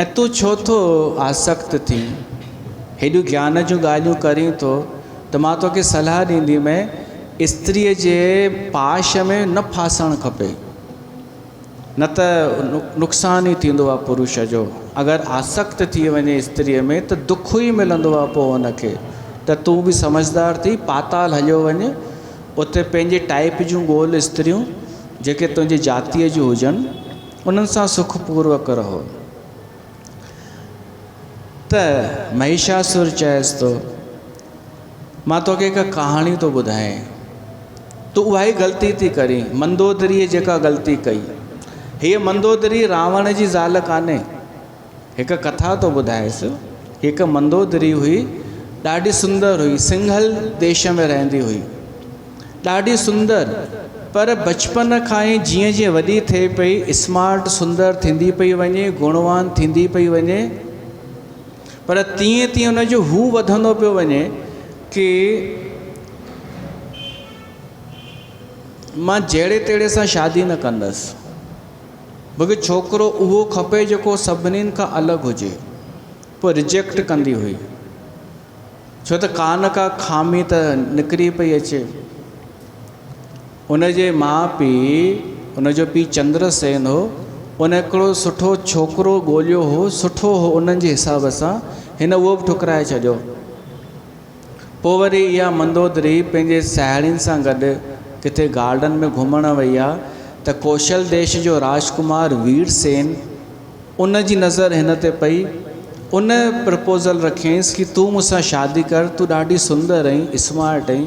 ऐं तूं छो थो आसक्त थी, हेॾियूं ज्ञान जूं ॻाल्हियूं करीं थो? त मां तोखे सलाह ॾींदीमांइ, स्त्रीअ जे पाश में न फासणु खपे, न त नुक़सानु ई थींदो आहे पुरुष जो। अगरि आसक्त थी वञे स्त्रीअ में त दुख ई मिलंदो आहे पोइ हुनखे। त तूं बि समझदार थी, पाताल हलियो वञ, उते पंहिंजे टाइप जूं ॻोल्हि स्त्रियूं जेके तुंहिंजी जातीअ जूं हुजनि, उन्हनि सां सुखपूर्वक रहो। त महिषासुर चएसि थो, मां तोखे हिकु कहाणी थो ॿुधायां, तूं उहा ई ग़लती थी करीं, मंदोदरीअ जेका ग़लती कई। हीअ मंदोदरी रावण जी ज़ाल कान्हे। हिकु कथा थो ॿुधायसि। हिकु मंदोदरी हुई, ॾाढी सुंदर हुई, सिंघल देश में रहंदी हुई, ॾाढी सुंदर। पर बचपन खां ई जीअं जीअं वॾी थिए पई, स्मार्ट, सुंदर थींदी पई वञे, गुणवान थींदी पई वञे, पर तीअं तीअं हुनजो हू वधंदो पियो वञे कि मां जहिड़े तहिड़े सां शादी न कंदसि, मूंखे छोकिरो उहो खपे जेको सभिनीनि खां अलॻि हुजे। पोइ रिजेक्ट कंदी हुई, छो त कान का खामी त निकिरी पई अचे। उनजे माउ पीउ, उनजो पीउ चंद्रसेन हो, उन हिकिड़ो सुठो छोकिरो ॻोल्हियो हो, सुठो हो उन्हनि जे हिसाब सां, हिन उहो बि ठुकराए छॾियो। पोइ वरी इहा मंदोदरी पंहिंजे साहेड़ियुनि सां गॾु किथे गार्डन में घुमण वई आहे त कौशल देश जो राजकुमार वीरसेन उन जी नज़र हिन ते पई। उन प्रपोज़ल रखियईंसि कि तूं मूंसां शादी कर, तूं ॾाढी सुंदर आहीं, स्मार्ट आहीं,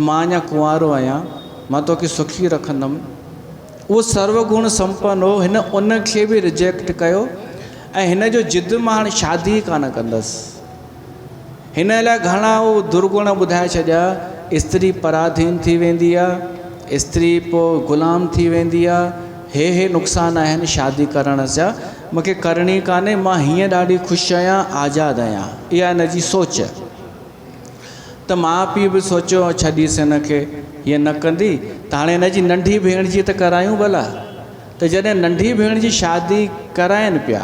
मां अञा कुंवारो आहियां, मां तोखे सुखी रखंदुमि। उहो सर्वगुण संपन्न हो। हिन उन खे बि रिजेक्ट कयो ऐं हिन जो ज़िद मां हाणे शादी ई कान कंदसि। हिन लाइ घणा उहो दुर्गुण ॿुधाए छॾिया। स्त्री पराधीन थी वेंदी आहे, स्त्री पोइ ग़ुलाम थी वेंदी आहे, हे नुक़सान आहिनि शादी करण जा, मूंखे करणी कान्हे, मां हीअं ॾाढी ख़ुशि आहियां, आज़ादु आहियां। इहा हिन जी सोच। त माउ पीउ बि सोचियो छॾीसि हिन खे, हीअं न कंदी त हाणे हिन जी नंढी भेण जी त करायूं भला। त जॾहिं नंढी भेण जी शादी कराइनि पिया,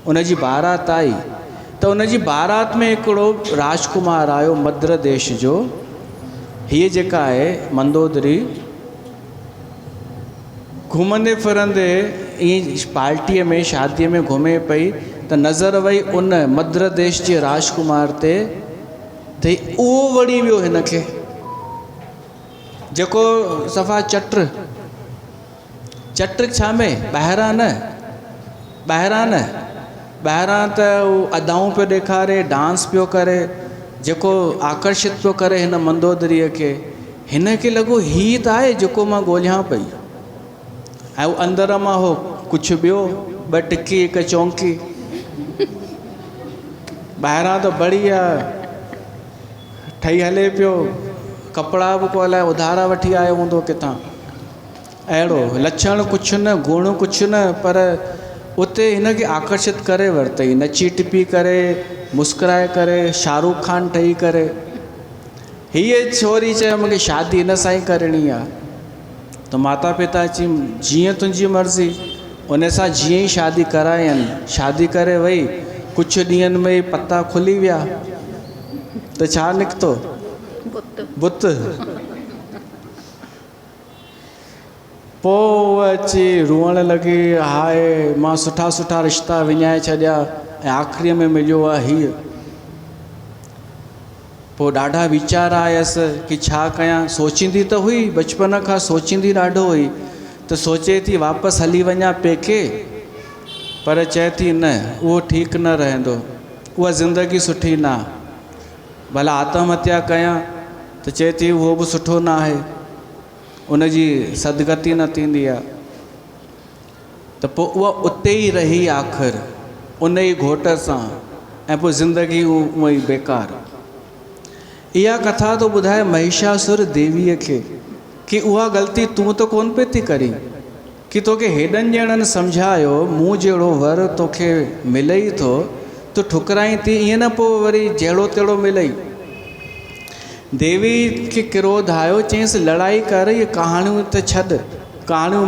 उन जी बारात आई त उन जी बारात में हिकिड़ो राजकुमार आयो मद्र देश जो। हीअ जेका आहे मंदोदरी घुमंदे फिरंदे ईअं पार्टीअ में शादीअ में घुमे पई त नज़र वई उन मद्र देश जे राजकुमार ते, त उहो वणी वियो हिन खे, जेको सफ़ा चट्र छा में ॿाहिरां न, ॿाहिरां त उहो अदाऊं पियो ॾेखारे, डांस पियो करे, जेको आकर्षित पियो करे हिन मंदोदरीअ खे। हिन खे लॻो हीअ त आहे जेको मां ॻोल्हियां पई। ऐं उहो अंदर मां हो कुझु ॿियो, ॿ टिकी हिकु चौंकी, ॿाहिरां त बढ़िया ठही हले पियो, कपिड़ा बि को अलाए उधारा वठी आयो हूंदो किथां। अहिड़ो लक्षण कुझु न, गुण कुझु न, पर उते हिन खे आकर्षित करे वरितई, नची टिपी करे, मुस्कुराए करे, शाहरुख खान ठही करे। हीअ छोरी चयो मूंखे शादी हिन सां ई करणी आहे। त माता पिता चई जीअं तुंहिंजी मर्ज़ी। उन सां जीअं ई शादी करायनि, शादी करे वई, कुझु ॾींहंनि में ई पता खुली विया त छा निकितो, बुत। पोइ अची रुअण लॻी, हाय मां सुठा सुठा रिश्ता विञाए छॾिया ऐं आख़िरीअ में मिलियो आहे हीअ। पोइ ॾाढा वीचार आयसि कि छा कयां। सोचींदी त हुई, बचपन खां सोचींदी ॾाढो हुई, त सोचे थी वापसि हली वञा पेके, पर चए थी न उहो ठीकु न रहंदो, उहा ज़िंदगी सुठी न आहे। भला आत्महत्या कयां त चए थी उहो बि सुठो न आहे, उनजी सदगति न थींदी आहे। त पोइ उहा उते ई रही आख़िर उन ई घोट सां, ऐं पोइ ज़िंदगी उहा ई बेकार। इहा कथा तो ॿुधाए महिषासुर देवीअ खे कि उहा ग़लती तूं त कोन पई थी करी, कि तोखे हेॾनि ॼणनि सम्झायो, मूं जहिड़ो वर तोखे मिले ई थो, तूं ठुकराई थी, ईअं न पोइ वरी जहिड़ो तहिड़ो मिलई। देवी खे क्रोध आयो, चयईंसि लड़ाई कर, इहे कहाणियूं त छॾ, कहाणियूं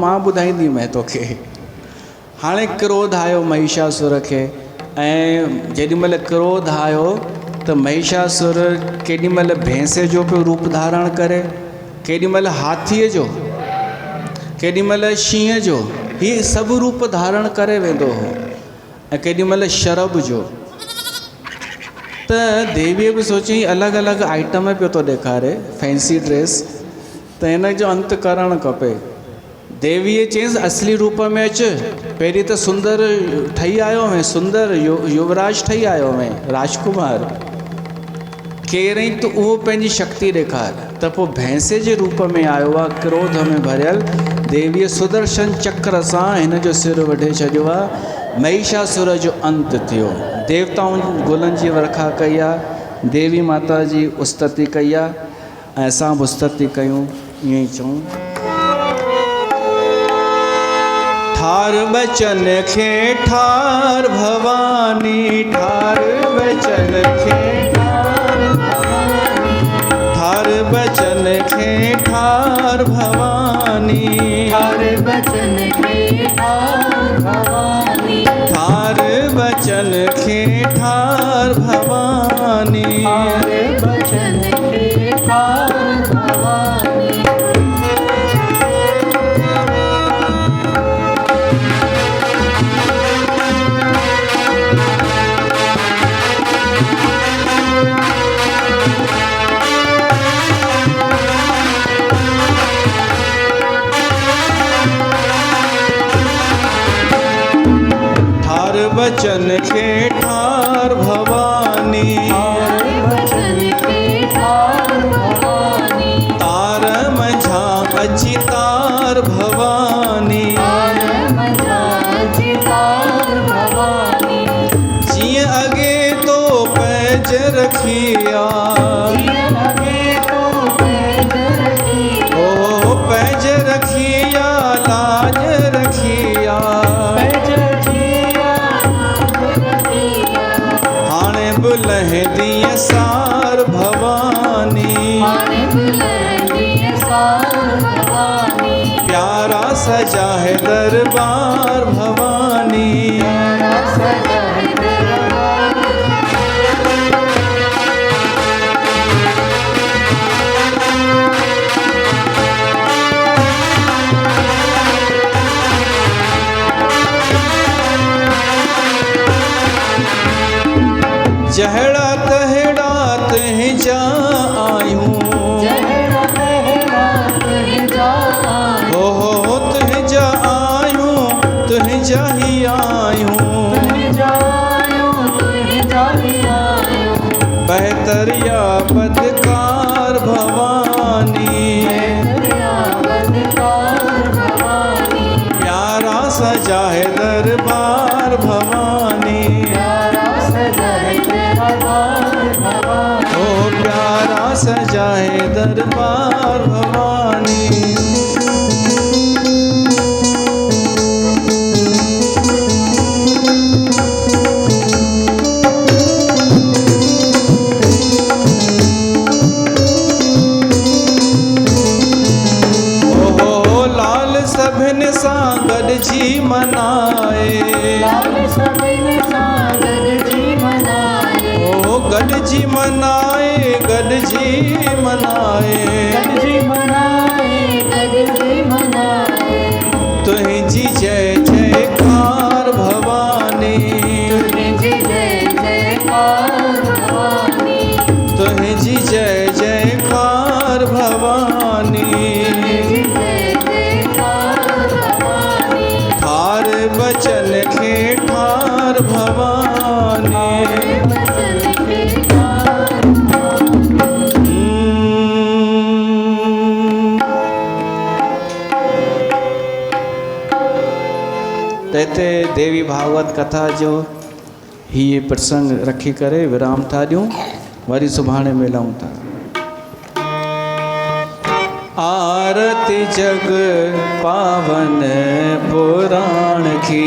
मां ॿुधाईंदीमांइ तोखे। हाणे क्रोध आयो महिषासुर खे, ऐं जेॾीमहिल क्रोध आयो त महिषासुर केॾीमहिल भैंसे जो पियो रूप धारण करे, केॾीमहिल हाथीअ जो, केॾीमहिल शींहं जो, हीअ सभु रूप धारण करे वेंदो हो, ऐं केॾीमहिल शरब जो। त देवीअ बि सोचई अलॻि अलॻि आइटम पियो थो ॾेखारे, फैंसी ड्रेस, त हिन जो अंत करणु खपे। देवीअ चयईंसि असली रूप में अचु, पहिरीं त सुंदर ठही आयो में, सुंदर युवराज ठही आयो में, राजकुमार केरु ई, त उहो पंहिंजी शक्ति ॾेखार। त पोइ भैंसे जे रूप में आयो आहे, क्रोध में भरियल। देवीअ सुदर्शन चक्र सां हिन जो सिर वढे छॾियो आहे। महिषासुर जो अंत थियो। देवताउनि गुलनि जी वर्खा कई आहे, देवी माता जी उस्तति कई आहे, ऐं असां बि उस्तति कयूं, ईअं ई चऊं। ठार बचन खे ठार भवानी, ठार बचन खे ठार बचन खे ठार भवानी, ठार बचन खे ठार भवानी, ठार बचन खे ठार भवानी, ठार बचन खे ठार भवानी। बचन के ठार भवानी, थारे बचन के ठार भवानी, तार मझा अची तार भवानी, तार मझा अची तार भवानी, जिय अगे तो पैज रखिया, जिय अगे तो पैज रखिया, ओ पैज रखिया लाज रखिया, पैज रखिया, हाणे बुलह दिय सार भवानी, हाणे बुलंदी सार भवानी, प्यारा सजा है दरबार भवानी, प्यारा सजा है दरबार, जहड़ा तहड़ा तह जा आयूं, जहरा तहरा तुह जा आयूं, हो तुह जा आयूं, तुह जा ही आयूं, तुह जा आयूं, तुह जा ही आयूं, बेहतरिया बदकार भवानी, दरिया बदकार भवानी, प्यारा सजा है दरबार भवानी, प्यारा सजा है दरबार भवानी, ओ प्यारा सजा है दरबार भवानी। ओ लाल सभिन सां गॾिजी मनाए, लाल सभिन सां गॾिजी मनाए, ओ गॾिजी मनाए, गॾिजी मनाए, गॾिजी मनाए, गॾिजी मनाए, तुंहिंजी जय जयकार भवानी, तुंहिंजी जय जयकार भवानी, तुंहिंजी जय जयकार भवानी, तुंहिंजी जय जयकार भवानी, ठार बचन खे ठार भवानी, बचन के ठार भवानी, तैते देवी भागवत कथा जो हीअ प्रसंग रखी करे विराम था ॾियूं, वरी सुभाणे मिलूं था। आरती जग पावन पुराण की,